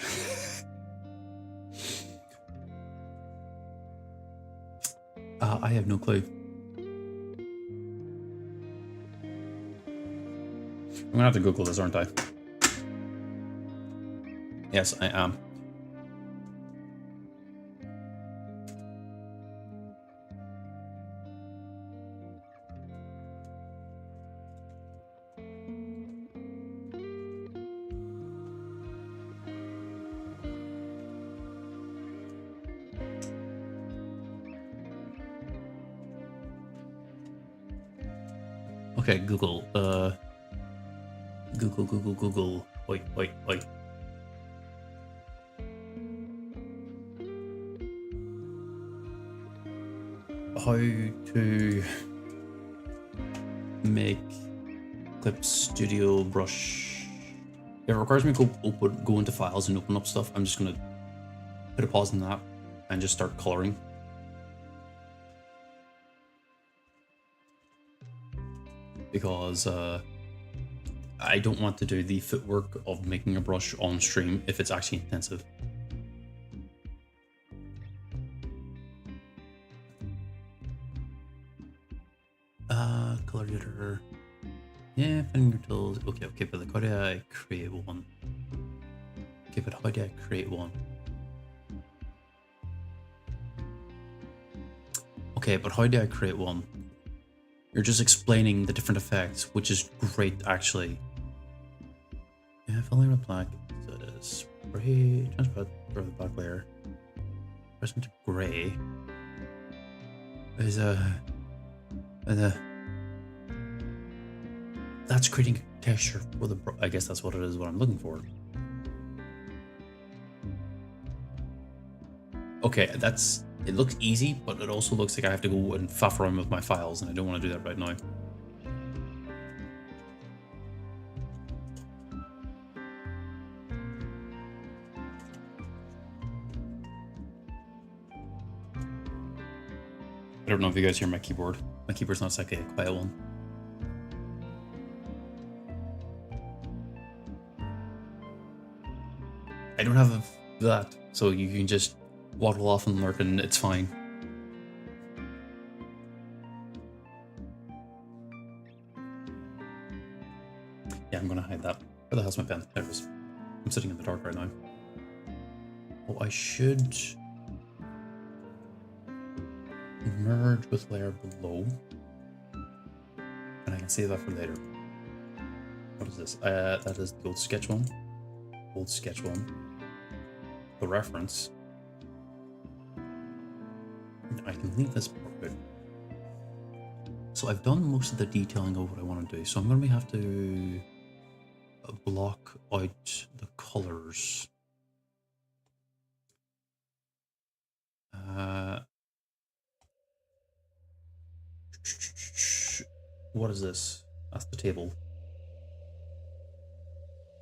I have no clue. I'm gonna have to Google this, aren't I? Yes, I am. Okay, Google. Google. Wait. How to make Clip Studio brush. It requires me to go into files and open up stuff. I'm just gonna put a pause on that and just start coloring. Because I don't want to do the footwork of making a brush on stream if it's actually intensive. Color editor. Yeah, finger tools. Okay, but like, how do I create one? Okay, but how do I create one? Okay, but how do I create one? You're just explaining the different effects, which is great, actually. Yeah, filling with black. So it is spray, transfer the black layer. Press into gray. There's that's creating texture for the. I guess that's what it is. What I'm looking for. Okay, that's. It looks easy, but it also looks like I have to go and faff around with my files, and I don't want to do that right now. I don't know if you guys hear my keyboard. My keyboard's not exactly a quiet one. I don't have that, so you can just waddle off and lurk and it's fine. Yeah, I'm gonna hide that. Where the hell's my pen? There it is. I'm sitting in the dark right now. Oh, I should merge with layer below. And I can save that for later. What is this? That is the old sketch one. Old sketch one. The reference. I can leave this part good. So I've done most of the detailing of what I want to do. So I'm going to have to block out the colors. What is this? That's the table.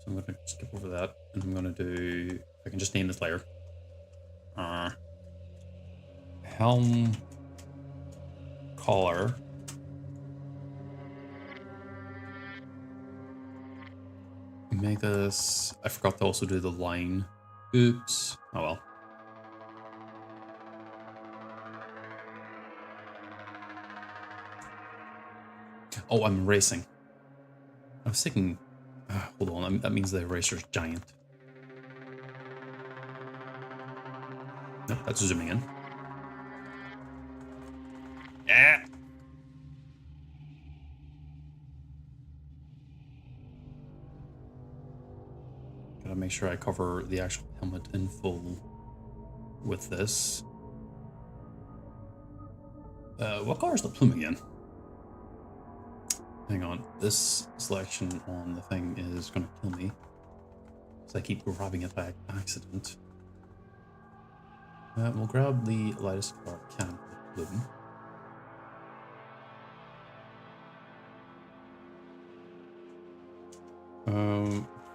So I'm going to skip over that, and I'm going to do. I can just name this layer. Helm color. Make this. I forgot to also do the line. Oops. Oh well. Oh, I'm erasing. I was thinking. Hold on. That means the eraser's giant. Nope, that's zooming in. Yeah. Gotta make sure I cover the actual helmet in full with this. What color is the plume again? Hang on, this selection on the thing is gonna kill me. So I keep grabbing it by accident. We'll grab the lightest color I can for the plume.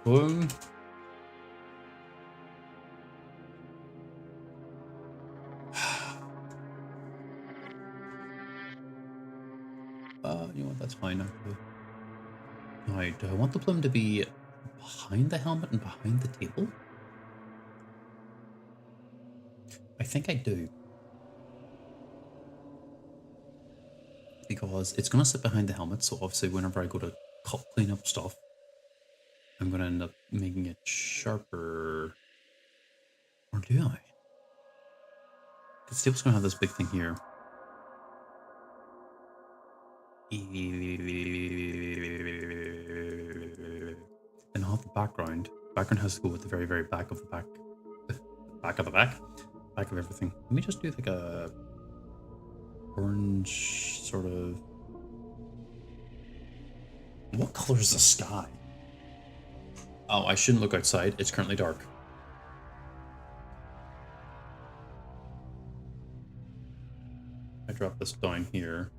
Plume. You know what, that's fine actually. Alright, do I want the plume to be behind the helmet and behind the table? I think I do. Because it's going to sit behind the helmet, so obviously whenever I go to clean up stuff, I'm going to end up making it sharper. Or do I? Because table's going to have this big thing here. And I'll have the background. Background has to go with the very, very back of the back. Back of the back? Back of everything. Let me just do like a orange sort of. What color is the sky? Oh, I shouldn't look outside. It's currently dark. I drop this down here.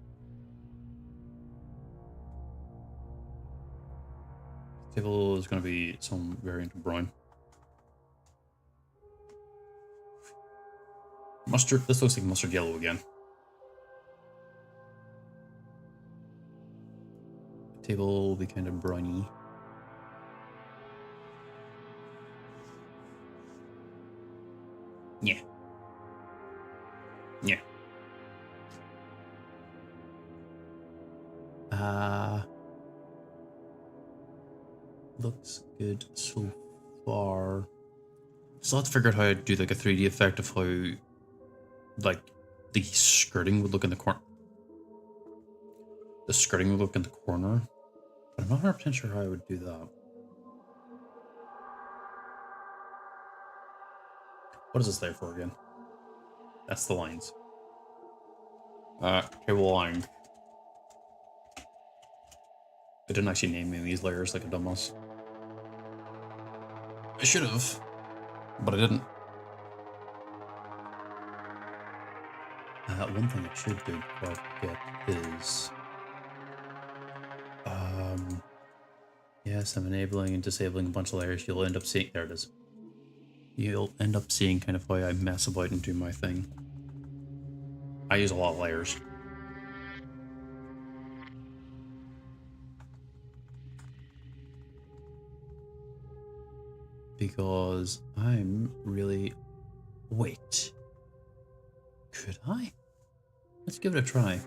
Table is going to be some variant of brown. Mustard. This looks like mustard yellow again. The table will be kind of browny. Yeah. Yeah. Looks good so far. Still have to figure out how to do like a 3D effect of how like the skirting would look in the corner. The skirting would look in the corner. But I'm not 100% sure how I would do that. What is this there for again? That's the lines. Cable line. I didn't actually name any of these layers like a dumbass. I should have, but I didn't. One thing I should do before I forget is, yes, I'm enabling and disabling a bunch of layers. You'll end up seeing, there it is. You'll end up seeing kind of how I mess about and do my thing. I use a lot of layers. Because I'm really... Wait. Could I? Let's give it a try.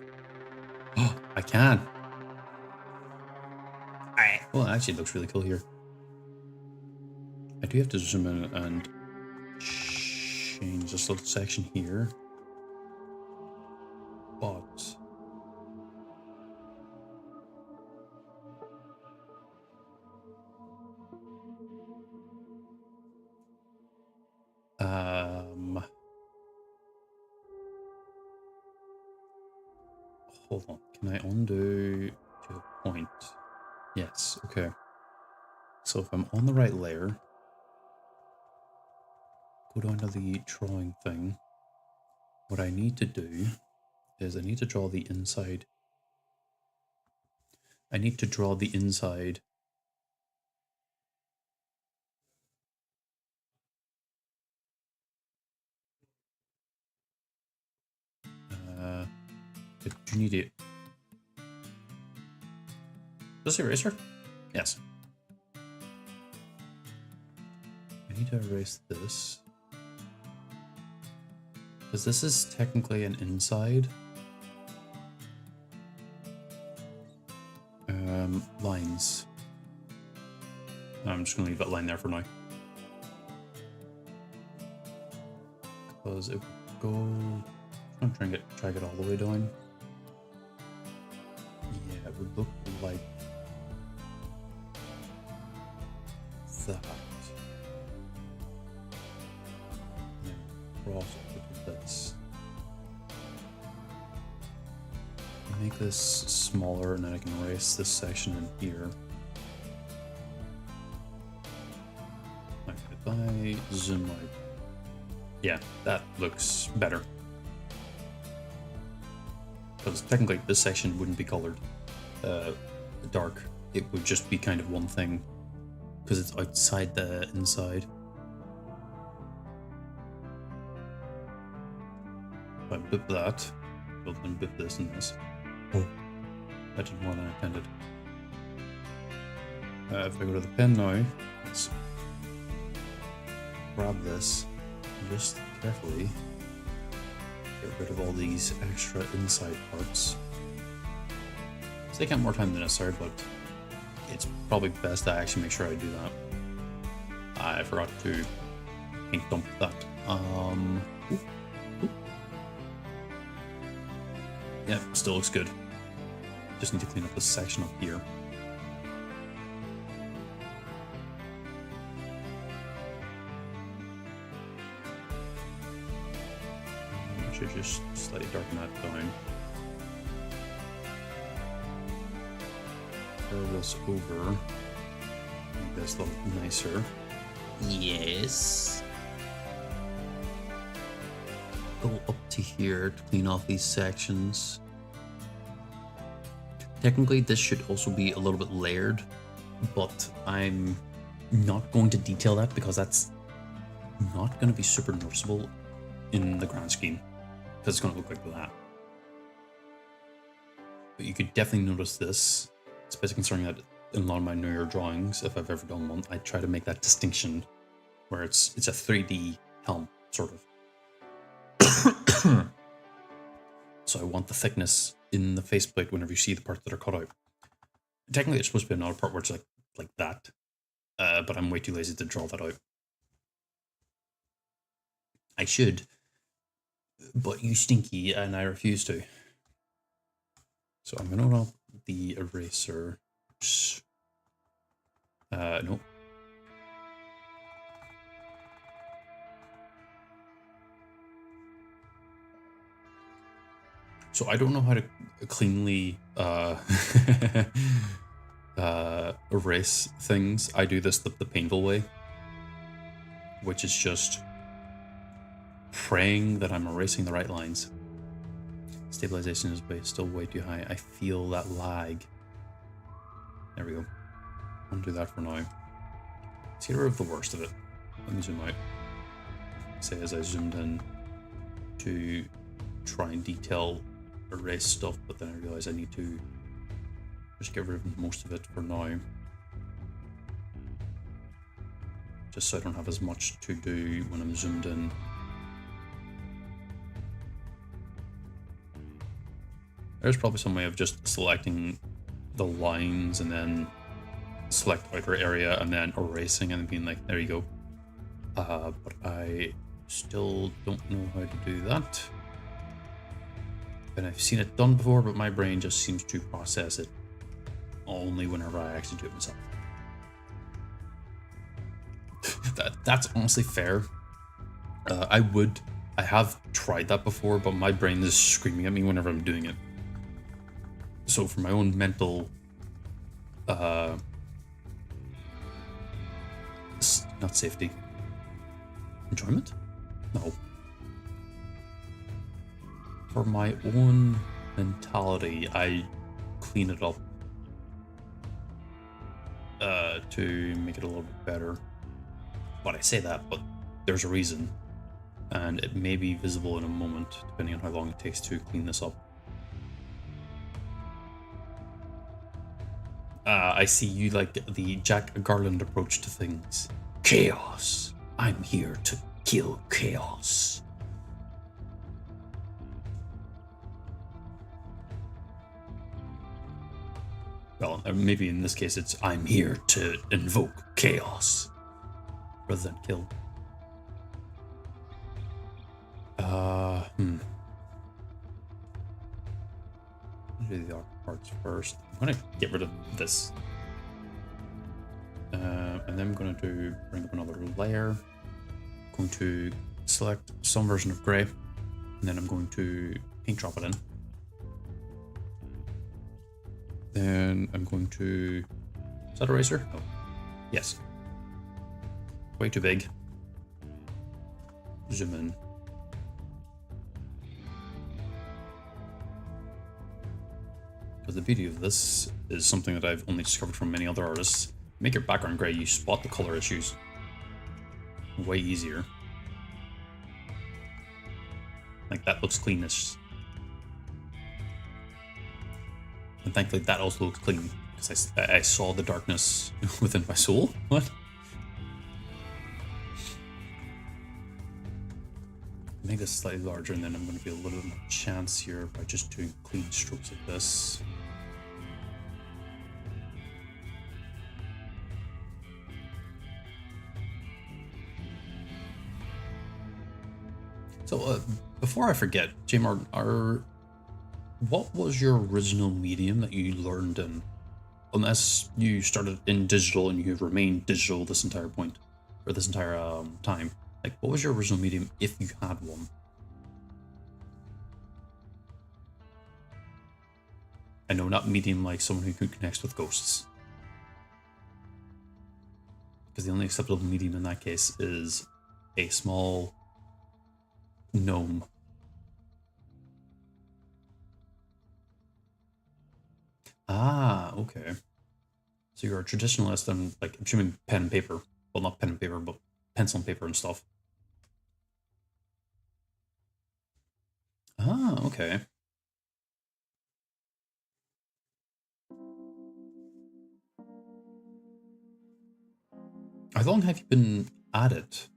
Oh, I can. Well, actually, it looks really cool here. I do have to zoom in and change this little section here. But... Hold on. Can I undo to a point? Yes, okay. So if I'm on the right layer, go down to the drawing thing. What I need to do is I need to draw the inside. I need to draw the inside. I do need it. This eraser? Yes. I need to erase this. Because this is technically an inside. Lines. I'm just going to leave that line there for now. Because it would go... I'm trying to drag it all the way down. Yeah, it would look like that. And then cross it with this. Make this smaller, and then I can erase this section in here. Okay, if I zoom out, yeah, that looks better. Because technically this section wouldn't be colored dark. It would just be kind of one thing because it's outside the inside. If I boop that, well then boop this and this. Oh, that did more than I intended. If I go to the pen now, let's grab this and just carefully get rid of all these extra inside parts. It's taking more time than necessary, but it's probably best I actually make sure I do that. I forgot to ink dump that. Ooh. Yeah, still looks good. Just need to clean up this section up here. I should just slightly darken that down. Curl this over. Make this look nicer. Yes. Go up to here to clean off these sections. Technically, this should also be a little bit layered, but I'm not going to detail that because that's not going to be super noticeable in the grand scheme, because it's going to look like that. But you could definitely notice this, especially considering that in a lot of my New Year drawings, if I've ever done one, I try to make that distinction where it's a 3D helm, sort of. So I want the thickness in the faceplate whenever you see the parts that are cut out. Technically, it's supposed to be another part where it's like that, but I'm way too lazy to draw that out. I should, but you stinky, and I refuse to. So I'm gonna open up the eraser. Nope. So I don't know how to cleanly erase things. I do this the painful way, which is just praying that I'm erasing the right lines. Stabilization is still way too high. I feel that lag. There we go. Undo that for now. Let's get rid of the worst of it. Let me zoom out. Say as I zoomed in to try and detail erase stuff, but then I realize I need to just get rid of most of it for now. Just so I don't have as much to do when I'm zoomed in. There's probably some way of just selecting the lines and then select outer area and then erasing and being like, there you go. But I still don't know how to do that. And I've seen it done before, but my brain just seems to process it only whenever I actually do it myself. That's honestly fair. I have tried that before, but my brain is screaming at me whenever I'm doing it. So for my own mental, not safety, enjoyment? No. For my own mentality, I clean it up to make it a little bit better. But I say that, but there's a reason, and it may be visible in a moment, depending on how long it takes to clean this up. I see you like the Jack Garland approach to things. Chaos. I'm here to kill chaos. Well, maybe in this case it's I'm here to invoke chaos rather than kill. Do the awkward parts first. I'm gonna get rid of this. And then I'm gonna bring up another layer. I'm going to select some version of gray, and then I'm going to paint drop it in. Then I'm going to, is that eraser? Oh, yes. Way too big. Zoom in. Because the beauty of this is something that I've only discovered from many other artists. Make your background gray, you spot the color issues way easier. Like that looks cleanish. And thankfully that also looks clean, because I saw the darkness within my soul. What? Make this slightly larger, and then I'm going to be a little bit more chance here by just doing clean strokes like this. So, before I forget, J. Martin, what was your original medium that you learned in? Unless you started in digital and you've remained digital this entire point, or this entire time. Like, what was your original medium if you had one? I know, not medium like someone who connects with ghosts. Because the only acceptable medium in that case is a small gnome. Ah, okay. So you're a traditionalist and, like, I'm assuming pen and paper. Well, not pen and paper, but pencil and paper and stuff. Ah, okay. How long have you been at it?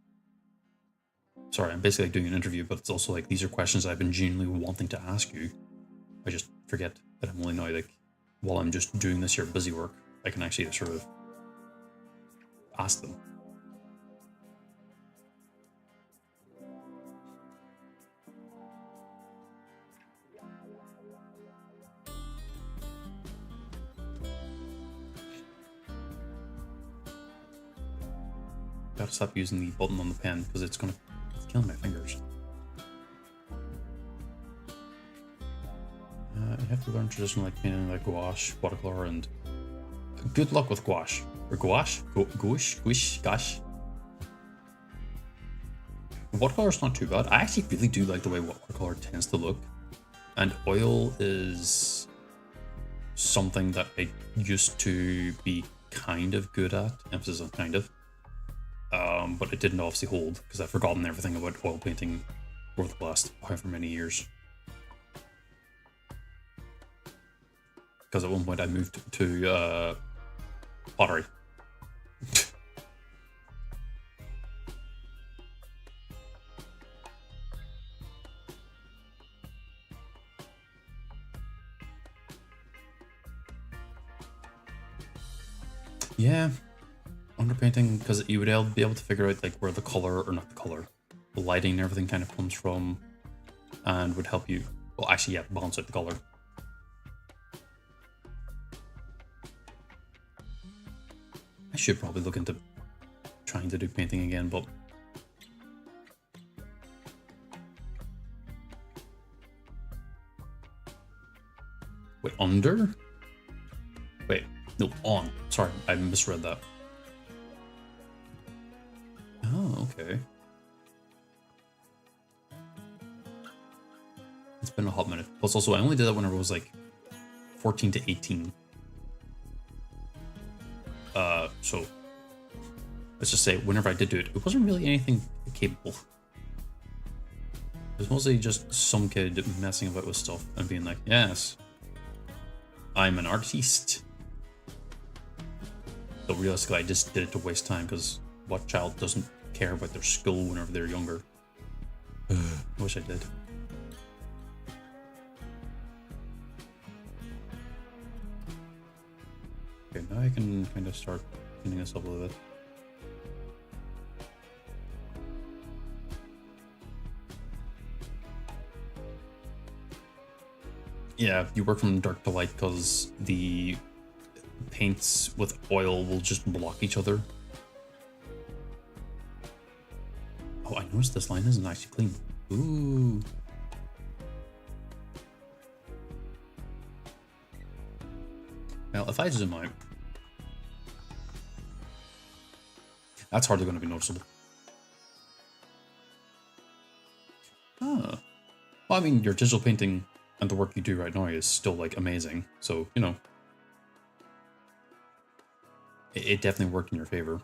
sorry, I'm basically like doing an interview, but it's also like these are questions I've been genuinely wanting to ask you. I just forget that I'm only now like while I'm just doing this here busy work, I can actually sort of ask them. Gotta stop using the button on the pen because it's killing my fingers. You have to learn traditional like painting like gouache, watercolor, and good luck with gouache. Or gouache? Gouache? Gosh. Watercolor's not too bad. I actually really do like the way watercolor tends to look. And oil is something that I used to be kind of good at. Emphasis on kind of. But it didn't obviously hold because I've forgotten everything about oil painting over the last however many years. Because at one point I moved to pottery. Yeah. Underpainting, because you would be able to figure out like where the color, or not the color, the lighting and everything kind of comes from, and would help you, well actually yeah, balance out the color. I should probably look into trying to do painting again, but wait, under? Wait, no, on. Sorry, I misread that. Oh, okay. It's been a hot minute. Plus also, I only did that whenever I was like 14 to 18. So let's just say whenever I did do it, it wasn't really anything capable. It was mostly just some kid messing about with stuff and being like, yes, I'm an artiste. So realistically, I just did it to waste time, because what child doesn't care about their school whenever they're younger? I wish I did. Okay, now I can kind of start cleaning this up a little bit. Yeah, you work from dark to light because the paints with oil will just block each other. Oh, I noticed this line isn't actually clean. Ooh. Well, if I zoom out, that's hardly going to be noticeable. Ah. Well, I mean, your digital painting and the work you do right now is still, like, amazing. So, you know, it definitely worked in your favor.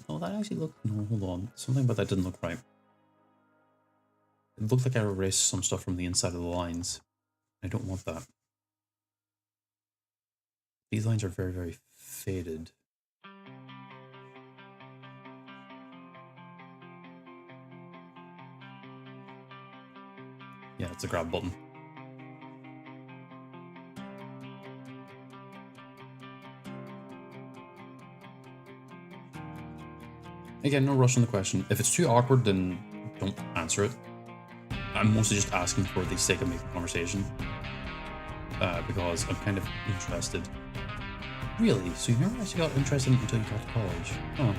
Oh, that actually looked, no, hold on. Something about that didn't look right. It looked like I erased some stuff from the inside of the lines. I don't want that. These lines are very, very faded. Yeah, it's a grab button. Again, no rush on the question. If it's too awkward, then don't answer it. I'm mostly just asking for the sake of making conversation. Because I'm kind of interested. Really? So you never actually got interested until you got to college? Huh.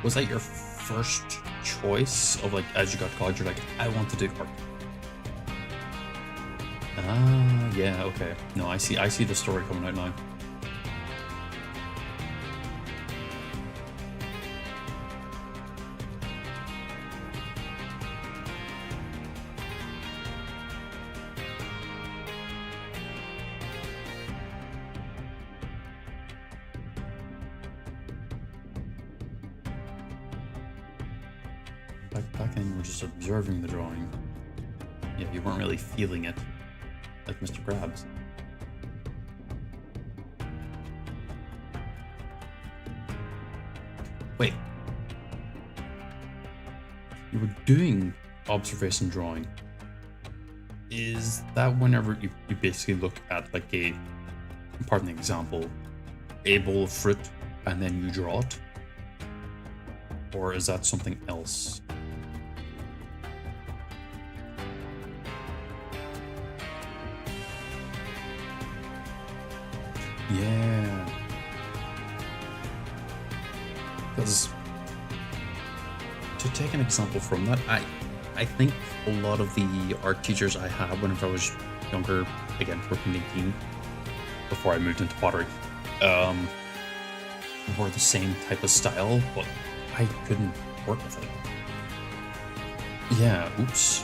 Was that your first choice of, like, as you got to college, you're like, I want to do art? Ah, yeah, okay. No, I see the story coming out now. back then you were just observing the drawing. Yeah, you weren't really feeling it, like Mr. Krabs. Wait. You were doing observation drawing. Is that whenever you basically look at like a, pardon the example, a bowl of fruit and then you draw it? Or is that something else? Yeah. Because to take an example from that, I think a lot of the art teachers I had whenever I was younger, again, 14, 18, before I moved into pottery, were the same type of style, but I couldn't work with it. Yeah, oops.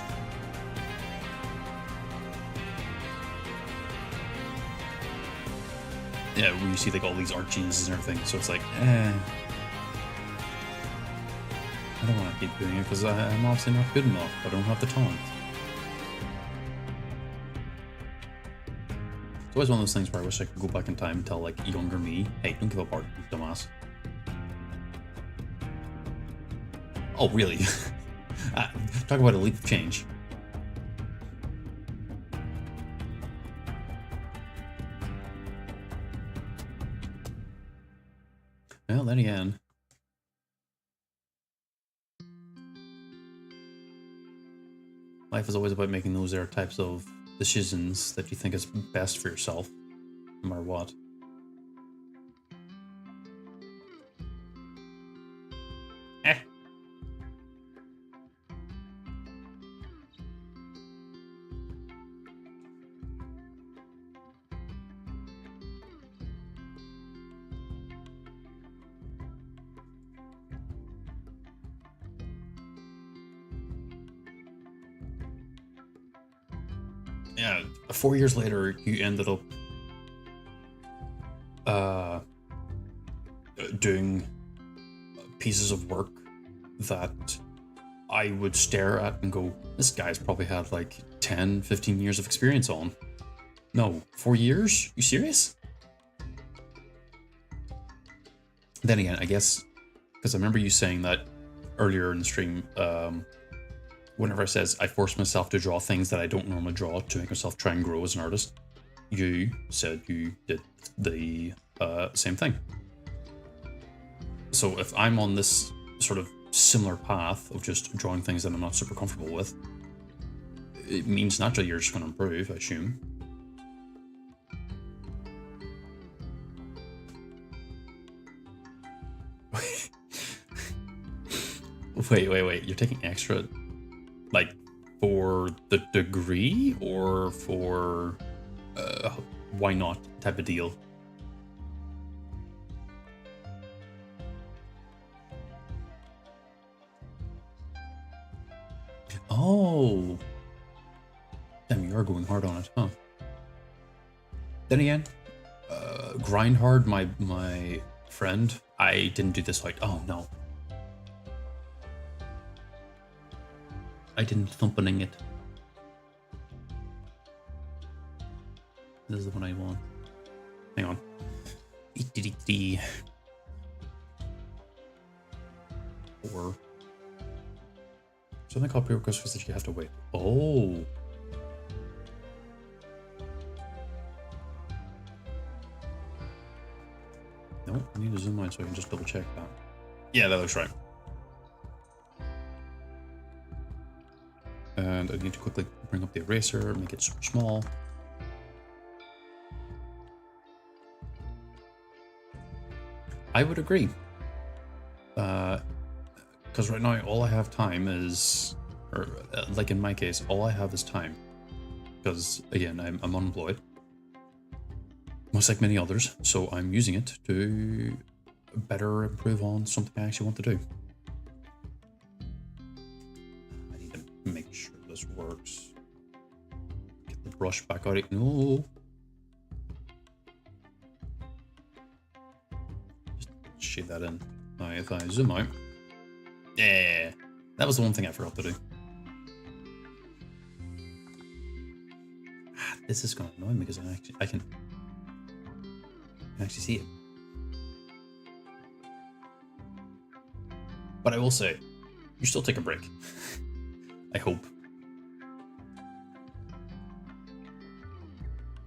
Yeah, when you see like all these art geniuses and everything, so it's like, I don't want to keep doing it because I'm obviously not good enough. I don't have the talent. It's always one of those things where I wish I could go back in time and tell like younger me, hey, don't give up art, you dumbass. Oh, really? Talk about a leap of change. Well, then again. Life is always about making those types of decisions that you think is best for yourself, no matter what. Yeah, 4 years later, you ended up doing pieces of work that I would stare at and go, this guy's probably had like 10, 15 years of experience on. No, 4 years? You serious? Then again, I guess, because I remember you saying that earlier in the stream, whenever I says I force myself to draw things that I don't normally draw to make myself try and grow as an artist, you said you did the same thing. So if I'm on this sort of similar path of just drawing things that I'm not super comfortable with, it means naturally you're just going to improve, I assume. Wait. You're taking extra, like, for the degree or for why not type of deal? Oh. Damn, you are going hard on it, huh? Then again, grind hard, my friend, I didn't do this like, oh no. I didn't thumping it. This is the one I want. Hang on. Or something called prerequisites that you have to wait. Oh. No, I need to zoom in so I can just double check that. Yeah, that looks right. And I need to quickly bring up the eraser, make it super small. I would agree. Because right now all I have time is, or like in my case, all I have is time. Because again, I'm unemployed. Much like many others, so I'm using it to better improve on something I actually want to do. I need to make sure this works. Get the brush back out. No. Just shade that in. Now, if I zoom out, yeah, That was the one thing I forgot to do. This is going to annoy me because I can actually see it. But I will say, you still take a break. I hope.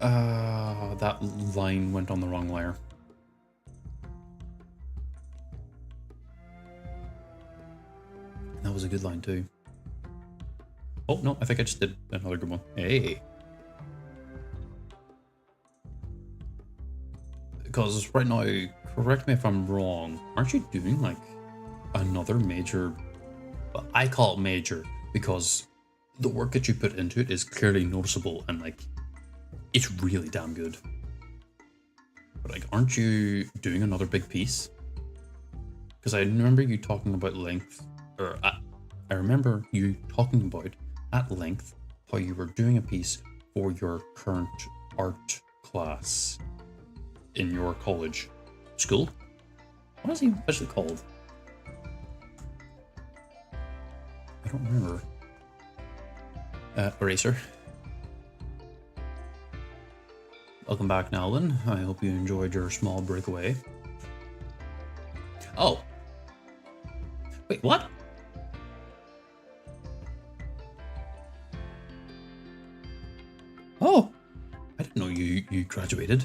That line went on the wrong layer. And that was a good line too. Oh, no, I think I just did another good one. Hey. Because right now, correct me if I'm wrong, aren't you doing like another major? Well, I call it major because the work that you put into it is clearly noticeable and like it's really damn good. But like, aren't you doing another big piece? Because I remember you talking about length, or I remember you talking about at length how you were doing a piece for your current art class in your college school. What is he officially called? I don't remember. Eraser. Welcome back, Nalvin. I hope you enjoyed your small breakaway. Oh. Wait, what? Oh. I didn't know you graduated.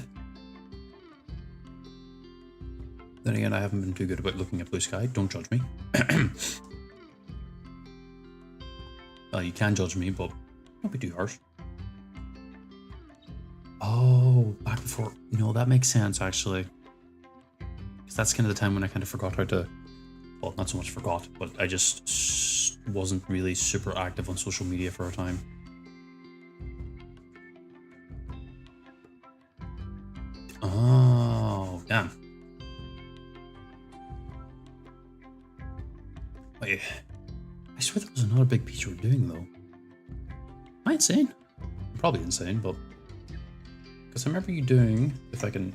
Then again, I haven't been too good about looking at blue sky. Don't judge me. Well, you can judge me, but don't be too harsh. Oh, back before... No, that makes sense, actually. Because that's kind of the time when I kind of forgot how to... Well, not so much forgot, but I just wasn't really super active on social media for a time. Oh, damn. Wait, I swear there was another big piece you were doing, though. Am I insane? I'm probably insane, but... Because I remember you doing, if I can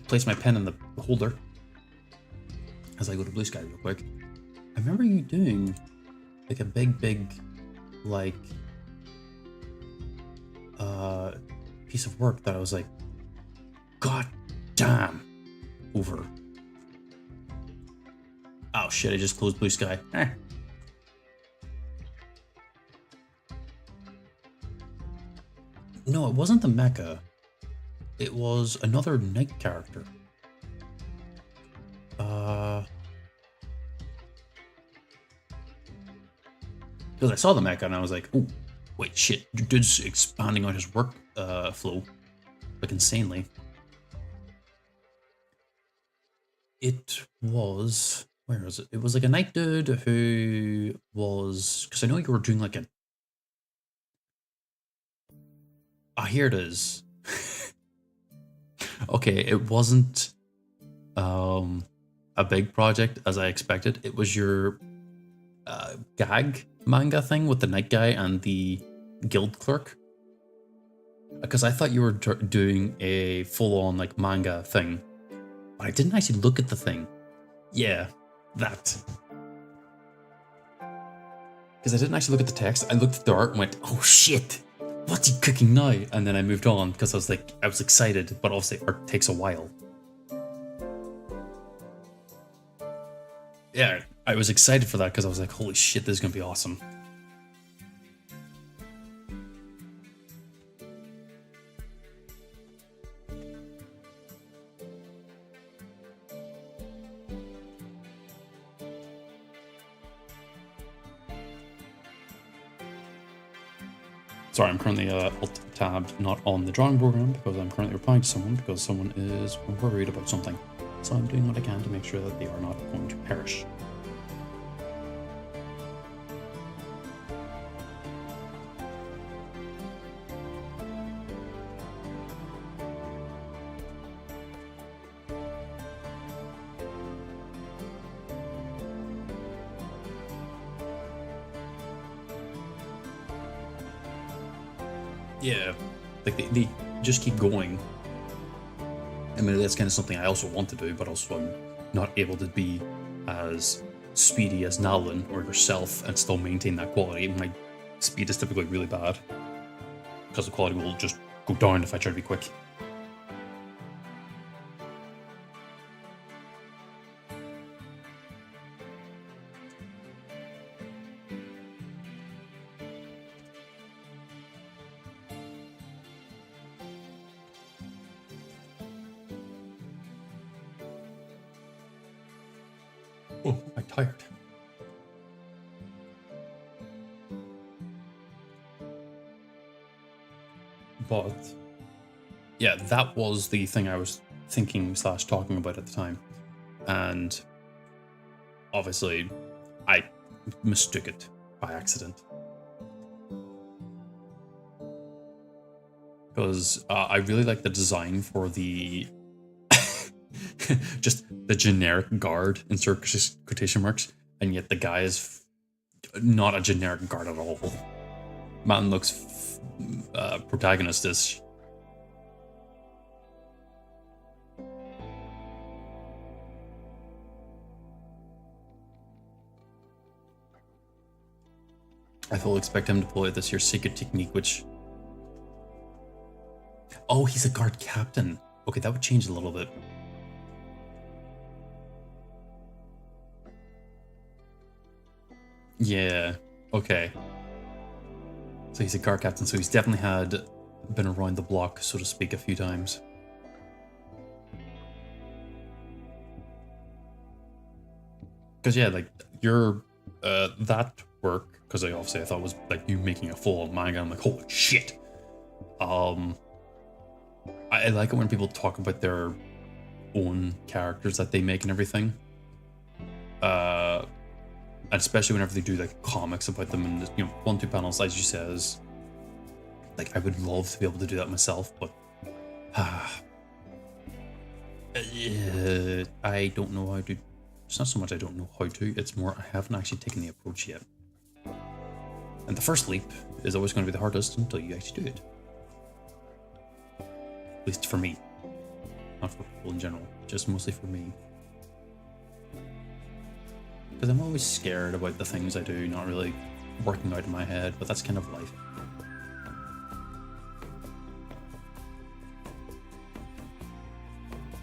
place my pen in the holder, as I go to blue sky real quick, I remember you doing like a big, like, piece of work that I was like, God damn, over. Oh shit, I just closed blue sky. No, it wasn't the mecha. It was another knight character. Because I saw the mecha and I was like, oh, wait, shit, dude's expanding on his work flow, like insanely. It was, where is it? It was like a knight dude who was, because I know you were doing like a, here it is. Okay, it wasn't a big project as I expected. It was your gag manga thing with the night guy and the guild clerk. Because I thought you were doing a full-on like manga thing, but I didn't actually look at the thing. Yeah, that. Because I didn't actually look at the text. I looked at the art and went, "Oh shit, what's he cooking now?" And then I moved on because I was excited, but obviously art takes a while. Yeah, I was excited for that because I was like, holy shit, this is going to be awesome. Sorry, I'm currently alt-tabbed not on the drawing program because I'm currently replying to someone because someone is worried about something. So I'm doing what I can to make sure that they are not going to perish. Yeah, like they just keep going. I mean, that's kind of something I also want to do, but also I'm not able to be as speedy as Nalin or yourself and still maintain that quality. My speed is typically really bad because the quality will just go down if I try to be quick. Oh, I'm tired. But yeah, that was the thing I was thinking / talking about at the time. And obviously I mistook it by accident. Because I really like the design for the just the generic guard, insert quotation marks, and yet the guy is not a generic guard at all. Man looks protagonist-ish. I fully expect him to play this year's secret technique, which... Oh, he's a guard captain. Okay, that would change a little bit. Yeah, okay. So he's a guard captain, so he's definitely been around the block, so to speak, a few times. Because yeah, like your that work, because I thought it was like you making a full-on manga. I'm like, holy shit. I like it when people talk about their own characters that they make and everything. And especially whenever they do like comics about them and 1-2 panels, as you says. Like I would love to be able to do that myself, but I don't know how to. It's not so much I don't know how to, it's more I haven't actually taken the approach yet. And the first leap is always going to be the hardest until you actually do it. At least for me. Not for people in general, just mostly for me. Because I'm always scared about the things I do not really working out in my head, but that's kind of life.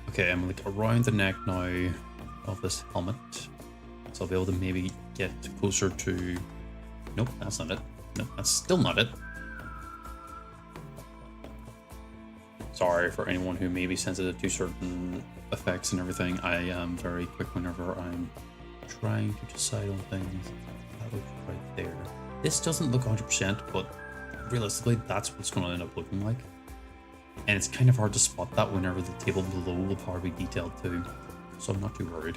Okay, I'm like around the neck now of this helmet, so I'll be able to maybe get closer to... Nope, that's not it. Nope, that's still not it. Sorry for anyone who may be sensitive to certain effects and everything. I am very quick whenever I'm trying to decide on things. That looks right there. This doesn't look 100%, but realistically, that's what's going to end up looking like. And it's kind of hard to spot that whenever the table below will probably be detailed too, so I'm not too worried.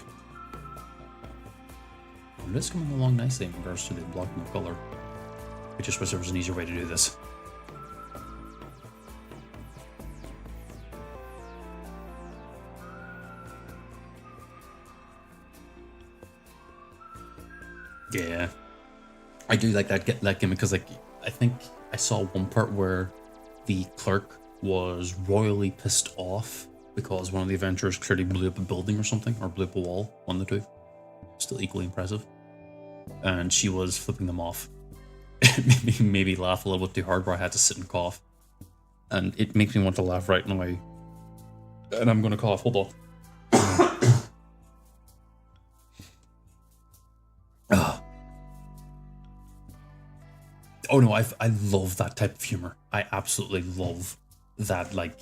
And it's coming along nicely in regards to the blocking of color. I just wish there was an easier way to do this. Yeah, I do like that gimmick because, like, I think I saw one part where the clerk was royally pissed off because one of the adventurers clearly blew up a building or something, or blew up a wall. One of the two, still equally impressive, and she was flipping them off. It made me maybe laugh a little bit too hard, where I had to sit and cough, and it makes me want to laugh right now. And I'm gonna cough. Hold on. Oh no, I love that type of humor. I absolutely love that, like...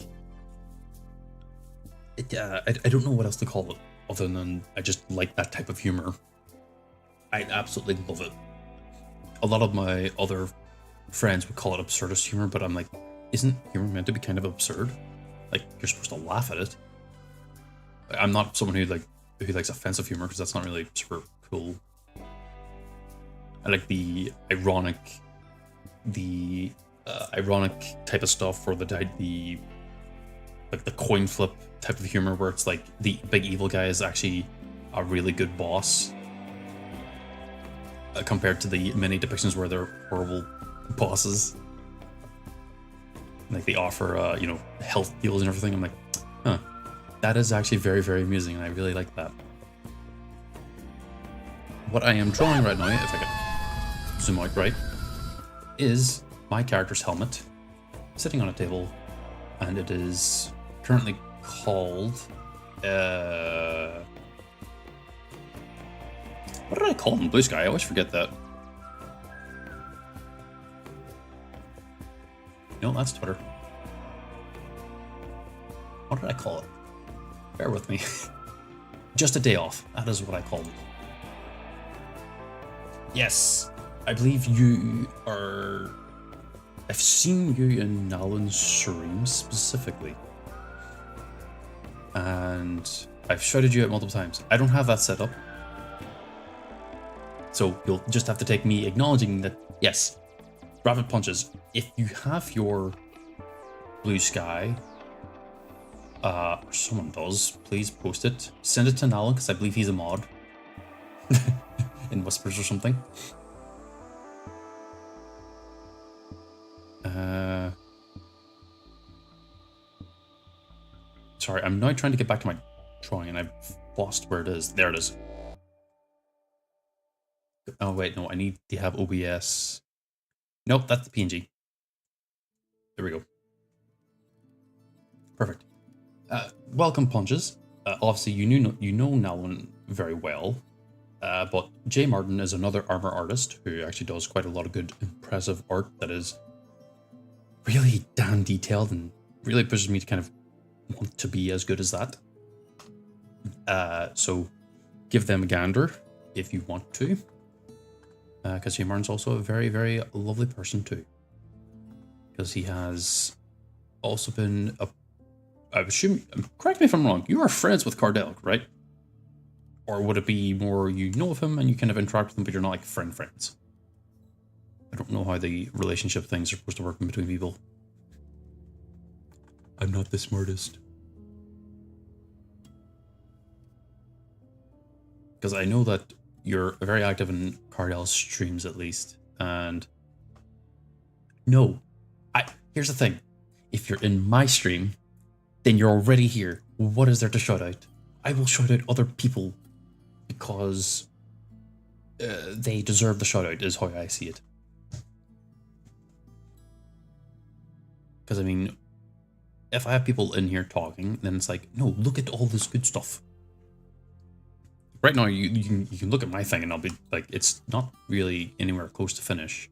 I don't know what else to call it, other than I just like that type of humor. I absolutely love it. A lot of my other friends would call it absurdist humor, but I'm like, isn't humor meant to be kind of absurd? Like, you're supposed to laugh at it. I'm not someone who likes offensive humor, because that's not really super cool. I like the ironic type of stuff, or the coin flip type of humor, where it's like the big evil guy is actually a really good boss, compared to the many depictions where they're horrible bosses. Like they offer health deals and everything. I'm like, huh, that is actually very, very amusing, and I really like that. what I am drawing right now, if I can zoom out right, is my character's helmet sitting on a table, and it is currently called what did I call him? Blue Sky. I always forget that. No, that's Twitter. What did I call it? Bear with me. Just a day off. That is what I called it. Yes, I believe you are... I've seen you in Nalan's streams specifically. And I've shouted you out multiple times. I don't have that set up. So you'll just have to take me acknowledging that, yes, Rapid Punches. If you have your Blue Sky, or someone does, please post it. Send it to Nalan, because I believe he's a mod. In Whispers or something. Sorry, I'm now trying to get back to my drawing and I've lost where it is. There it is. Oh wait, no, I need to have OBS. Nope, that's the PNG. There we go. Perfect. Welcome, Punches. Obviously, you know Nalan very well. But Jay Martin is another armor artist who actually does quite a lot of good, impressive art that is really damn detailed and really pushes me to kind of want to be as good as that. So give them a gander if you want to. Because Jay Martin's also a very, very lovely person too. Because he has also been I assume, correct me if I'm wrong, you are friends with Cardell, right? Or would it be more you know of him and you kind of interact with him, but you're not like friends? I don't know how the relationship things are supposed to work in between people. I'm not the smartest. Because I know that you're very active in Cardell's streams at least, and no, here's the thing. If you're in my stream, then you're already here. What is there to shout out? I will shout out other people because they deserve the shout out, is how I see it. Because I mean, if I have people in here talking, then it's like, no, look at all this good stuff. Right now, you can look at my thing and I'll be like, it's not really anywhere close to finish.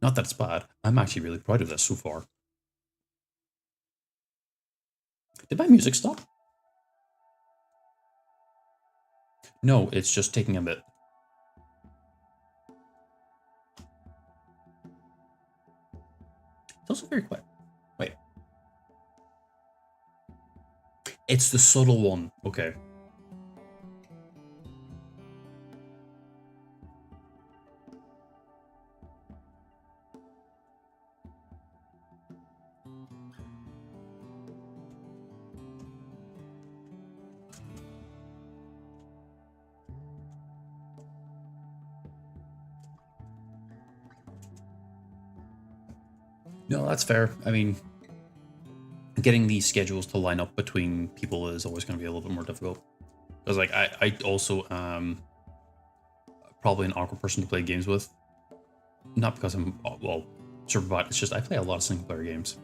Not that it's bad. I'm actually really proud of this so far. Did my music stop? No, it's just taking a bit. It's also very quiet. Wait. It's the subtle one. Okay. No, that's fair. I mean, getting these schedules to line up between people is always going to be a little bit more difficult. Because, like, I also am probably an awkward person to play games with. Not because I'm, well, super bad. It's just I play a lot of single player games.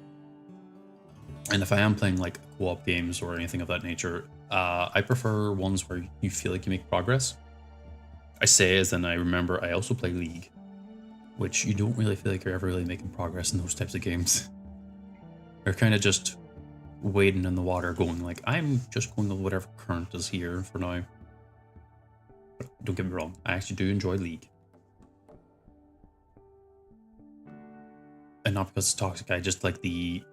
And if I am playing, like, co-op games or anything of that nature, I prefer ones where you feel like you make progress. I say as then I remember I also play League, which you don't really feel like you're ever really making progress in those types of games. You're kind of just wading in the water going like, I'm just going with whatever current is here for now. But don't get me wrong, I actually do enjoy League. And not because it's toxic, I just like the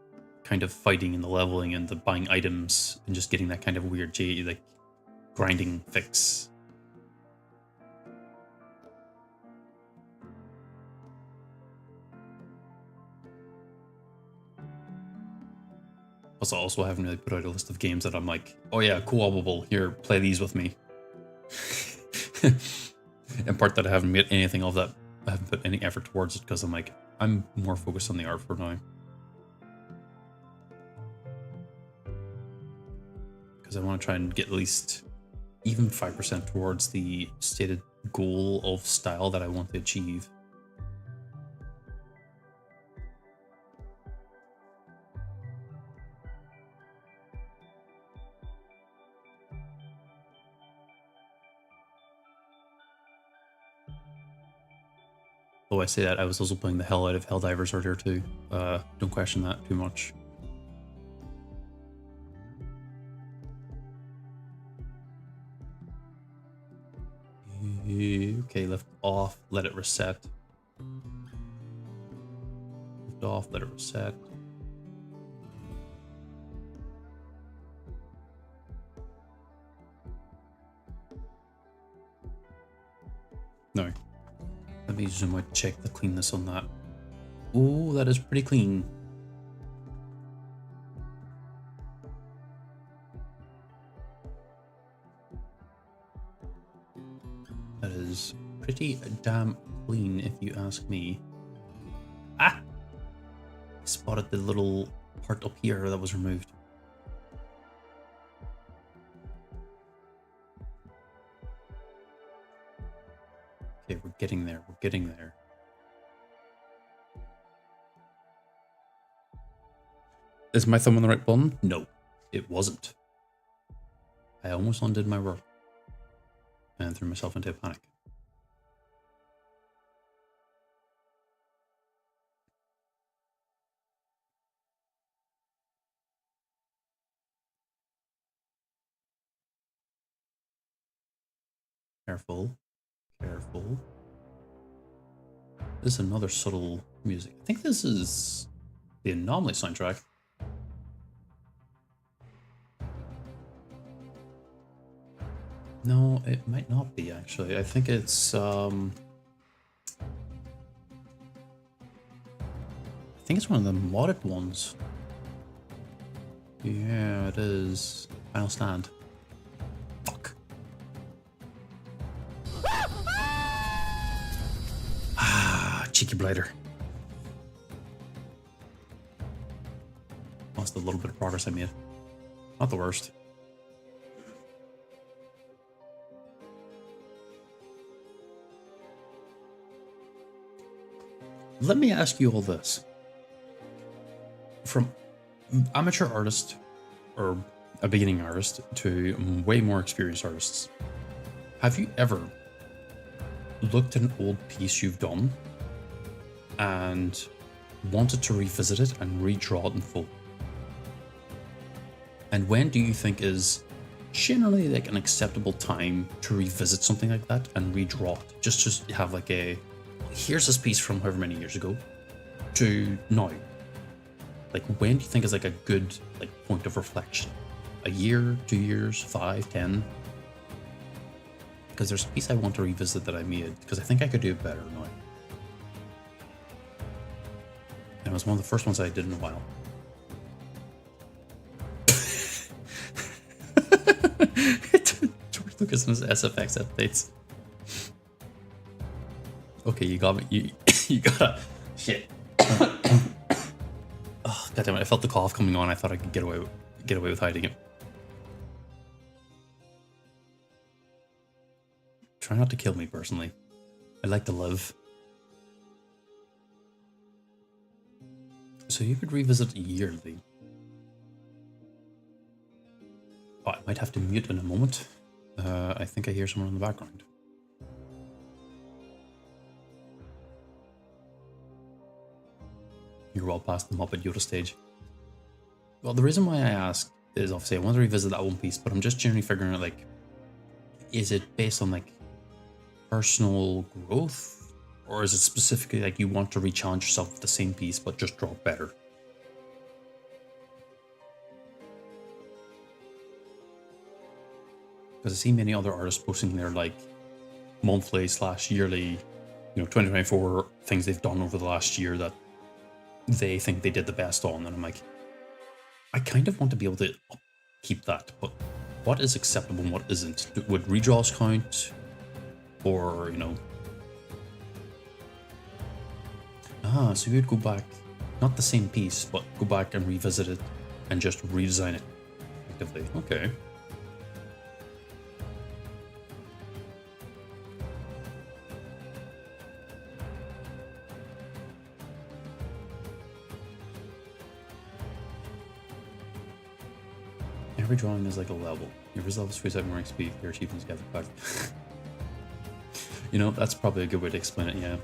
kind of fighting and the leveling and the buying items and just getting that kind of weird like grinding fix. Plus, I also haven't really put out a list of games that I'm like, oh yeah, co-opable, here, play these with me. In part that I haven't made anything of that, I haven't put any effort towards it because I'm like, I'm more focused on the art for now. Because I want to try and get at least even 5% towards the stated goal of style that I want to achieve. Oh, I say that, I was also playing the hell out of Helldivers earlier too. Don't question that too much. Okay, lift off, let it reset. Lift off, let it reset. No. Let me zoom out, check the cleanness on that. Oh, that is pretty clean. That is pretty damn clean, if you ask me. Ah! I spotted the little part up here that was removed. Okay, we're getting there. We're getting there. Is my thumb on the right button? No, it wasn't. I almost undid my work and threw myself into a panic. Careful, careful. This is another subtle music. I think this is the Anomaly soundtrack. No, it might not be actually. I think it's one of the modded ones. Yeah, it is. Final Stand. Fuck. Ah, cheeky blighter. Lost a little bit of progress I made. Not the worst. Let me ask you all this. From amateur artist or a beginning artist to way more experienced artists, have you ever looked at an old piece you've done and wanted to revisit it and redraw it in full? And when do you think is generally like an acceptable time to revisit something like that and redraw it? Just have like a, here's this piece from however many years ago to now. Like, when do you think is like a good like point of reflection? A year, 2 years, 5, 10? Because there's a piece I want to revisit that I made because I think I could do it better now. And it was one of the first ones I did in a while. George Lucas and his SFX updates. Okay, you got me. You gotta. Shit. Oh, goddammit, I felt the cough coming on. I thought I could get away with hiding it. Try not to kill me personally. I like to live. So you could revisit yearly. Oh, I might have to mute in a moment. I think I hear someone in the background. You're well past the Muppet Yoda stage. Well, the reason why I ask is obviously I want to revisit that one piece, but I'm just generally figuring out, like, is it based on like personal growth, or is it specifically like you want to re-challenge yourself with the same piece but just draw better? Because I see many other artists posting their like monthly / yearly, 2024 things they've done over the last year that they think they did the best on, and I'm like, I kind of want to be able to keep that, but what is acceptable and what isn't? Would redraws count? Or, so you'd go back, not the same piece, but go back and revisit it and just redesign it effectively. Okay. every drawing is like a level. Your first level is 3 more XP. Your achievements get 5. You know, that's probably a good way to explain it, yeah.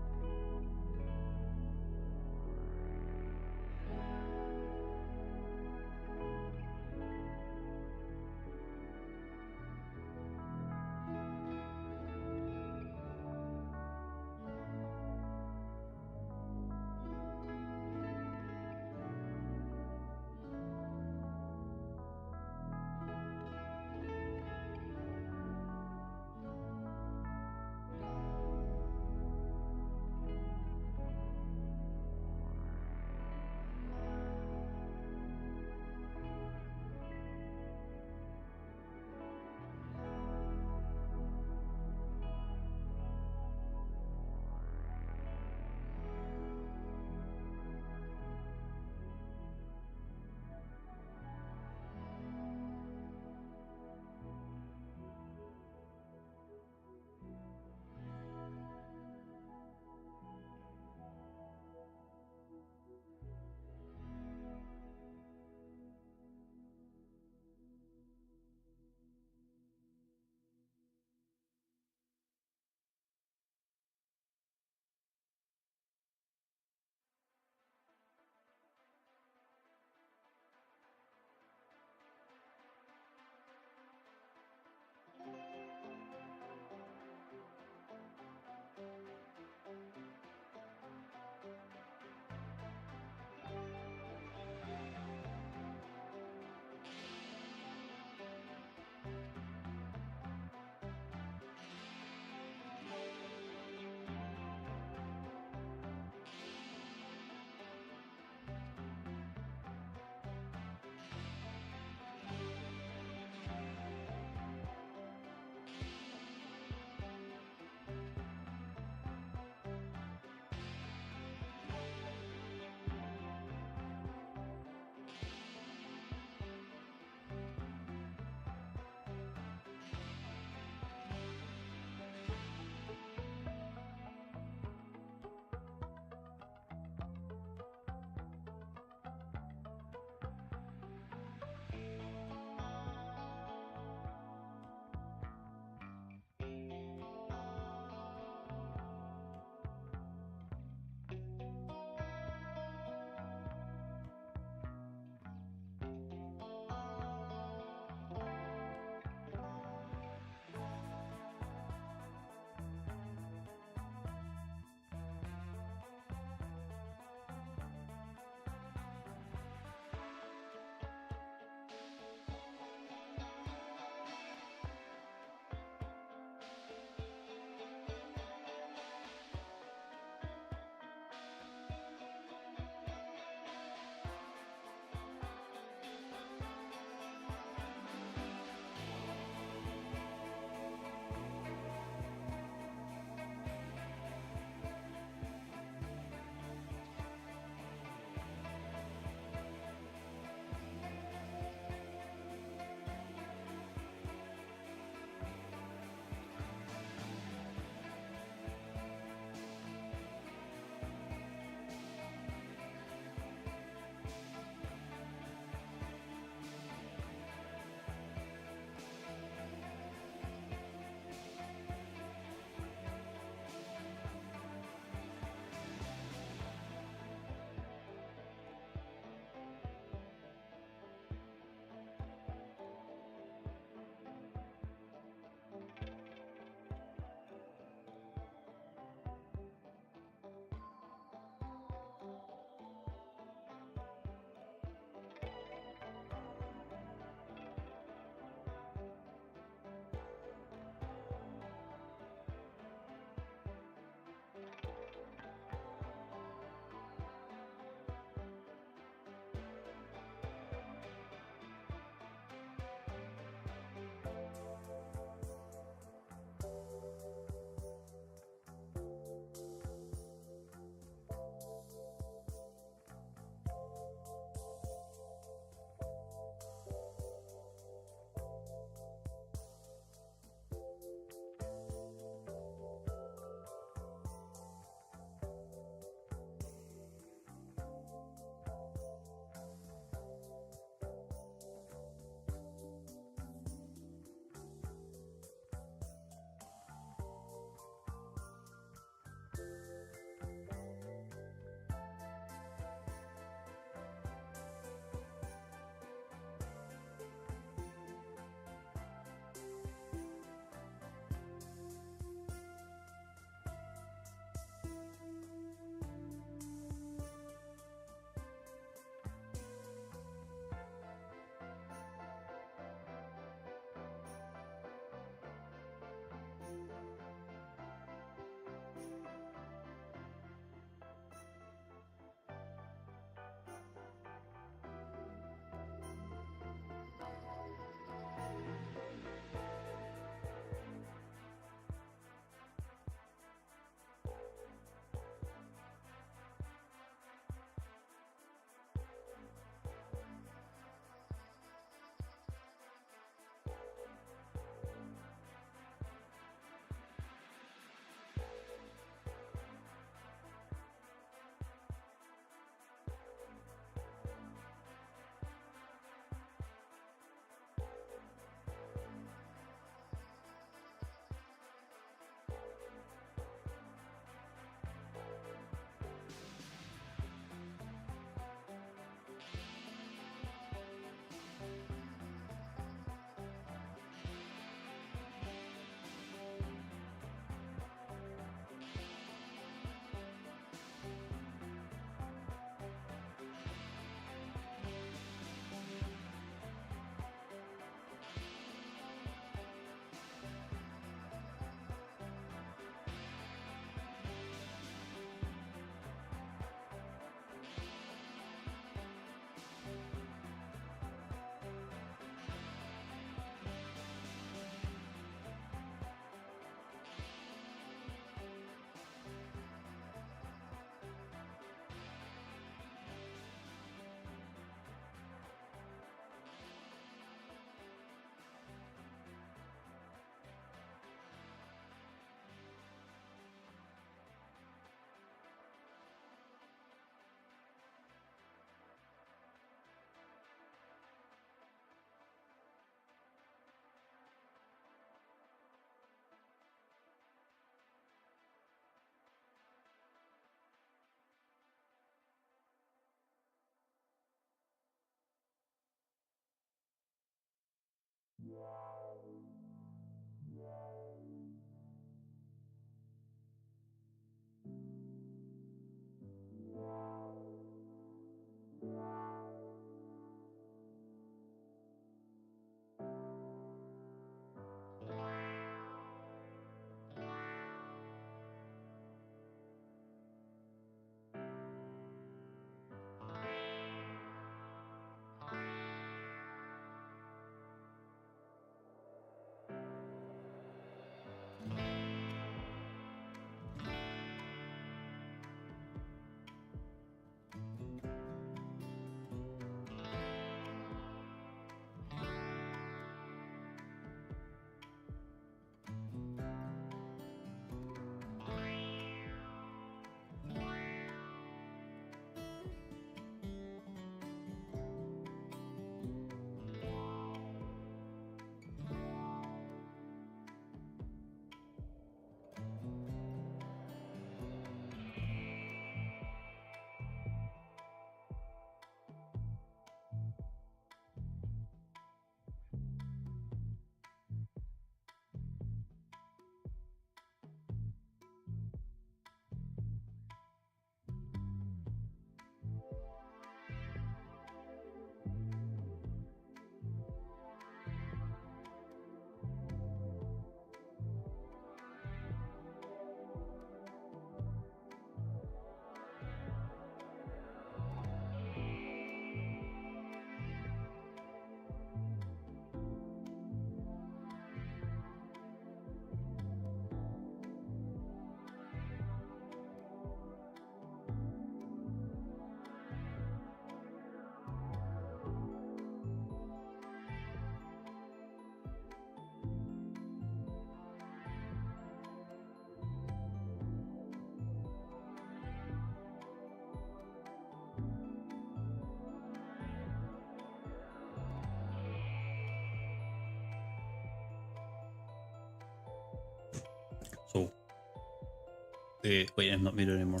Wait, I'm not muted anymore.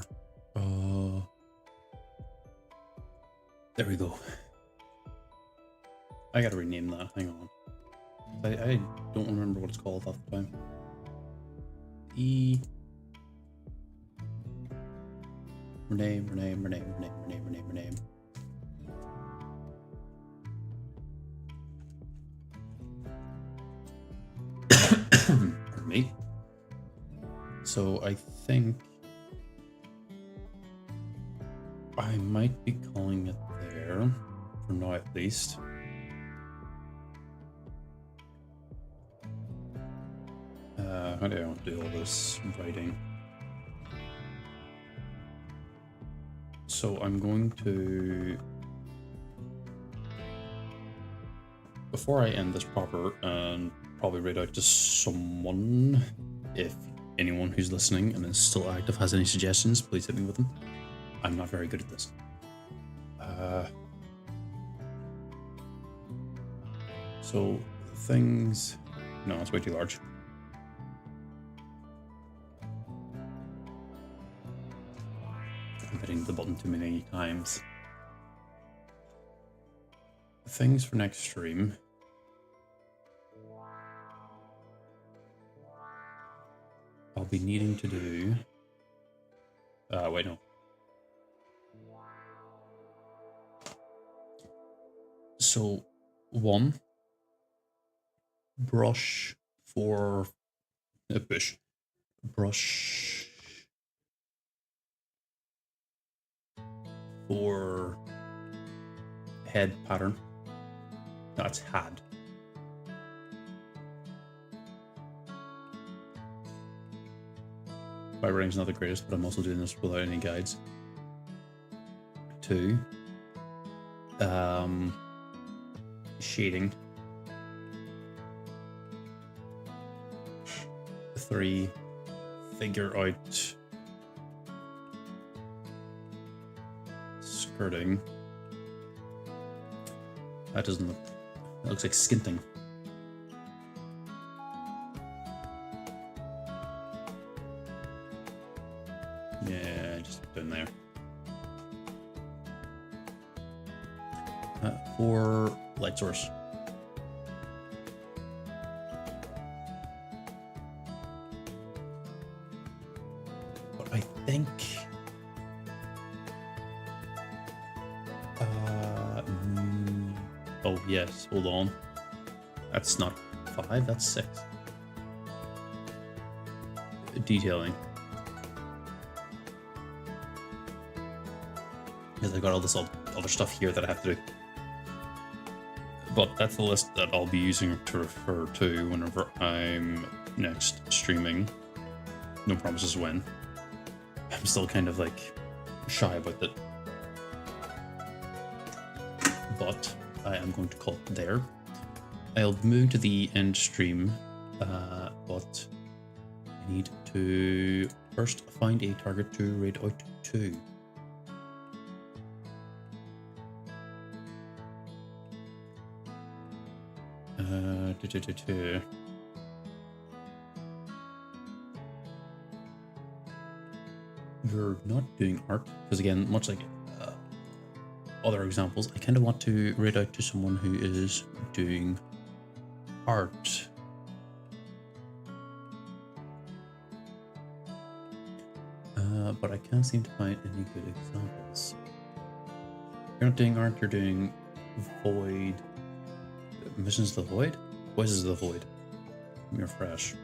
There we go. I gotta rename that. Hang on. I don't remember what it's called half the time. Rename. Pardon me. So I think I might be calling it there, for now at least. How do I want to do all this writing? So I'm going to, before I end this proper, and probably read out to someone, if anyone who's listening and is still active has any suggestions, please hit me with them. I'm not very good at this. So things, no, it's way too large. I'm hitting the button too many times. Things for next stream. I'll be needing to do. Wait, no. So, one, brush for a bush. Brush for head pattern. That's had. My writing's not the greatest, but I'm also doing this without any guides. 2, shading. 3, figure out skirting. That doesn't look, that looks like skinting. Yeah, just down there. 4, light source. But I think oh yes, hold on. That's not 5, that's 6. Detailing. Because I've got all this other stuff here that I have to do. But that's the list that I'll be using to refer to whenever I'm next streaming. No promises when. I'm still kind of like shy about it. But I am going to call it there. I'll move to the end stream, but I need to first find a target to raid out to. You're not doing art, because again, much like other examples, I kind of want to raid out to someone who is doing art. But I can't seem to find any good examples. You're not doing art, you're doing void. Missions to the Void? Voices of the Void. Let me refresh.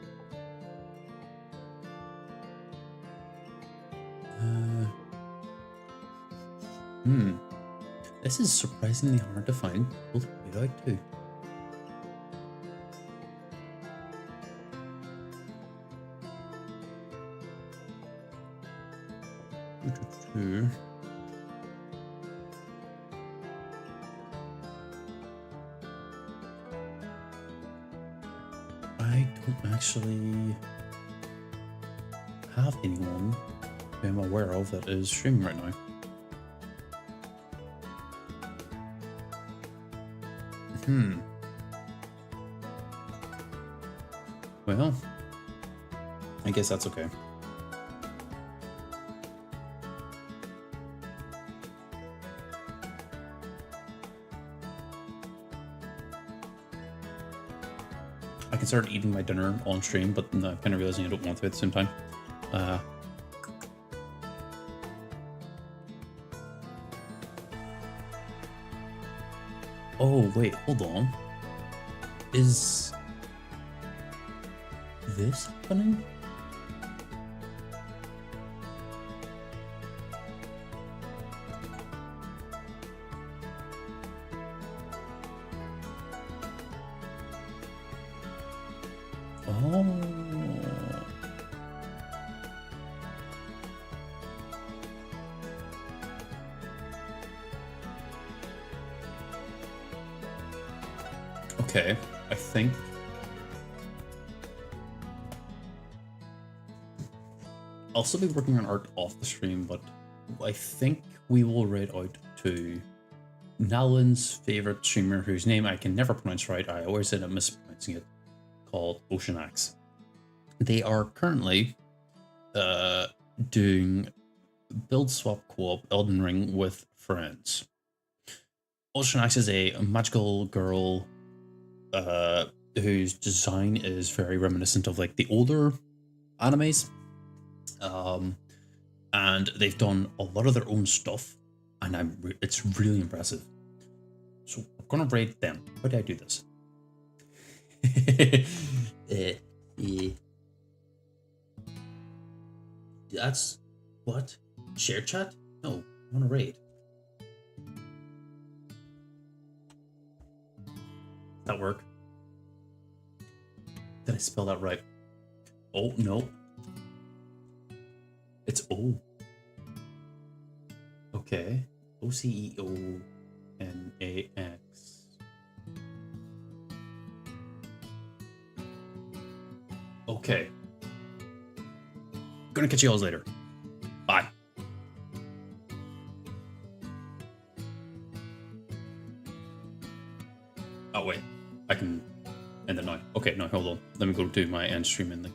This is surprisingly hard to find people to read out to. I don't actually have anyone who I'm aware of that is streaming right now. Well, I guess that's okay. considered eating my dinner on stream, but I'm kind of realizing I don't want to at the same time. Oh, wait, hold on. Is this happening? Oh. Okay, I think I'll still be working on art off the stream, but I think we will raid out to Nalan's favorite streamer, whose name I can never pronounce right. I always end up mispronouncing it, called Ocean Axe. They are currently doing build swap co-op Elden Ring with friends. Ocean Axe is a magical girl whose design is very reminiscent of like the older animes. And they've done a lot of their own stuff, and it's really impressive. So I'm gonna raid them. How do I do this? That's what? Share chat? No, I wanna raid. That work? Did I spell that right? Oh, no. It's O. Okay. OCEONAX. Okay. Gonna catch you all later. Bye. Oh, wait. I can end it now. Okay, no, hold on. Let me go to my end stream and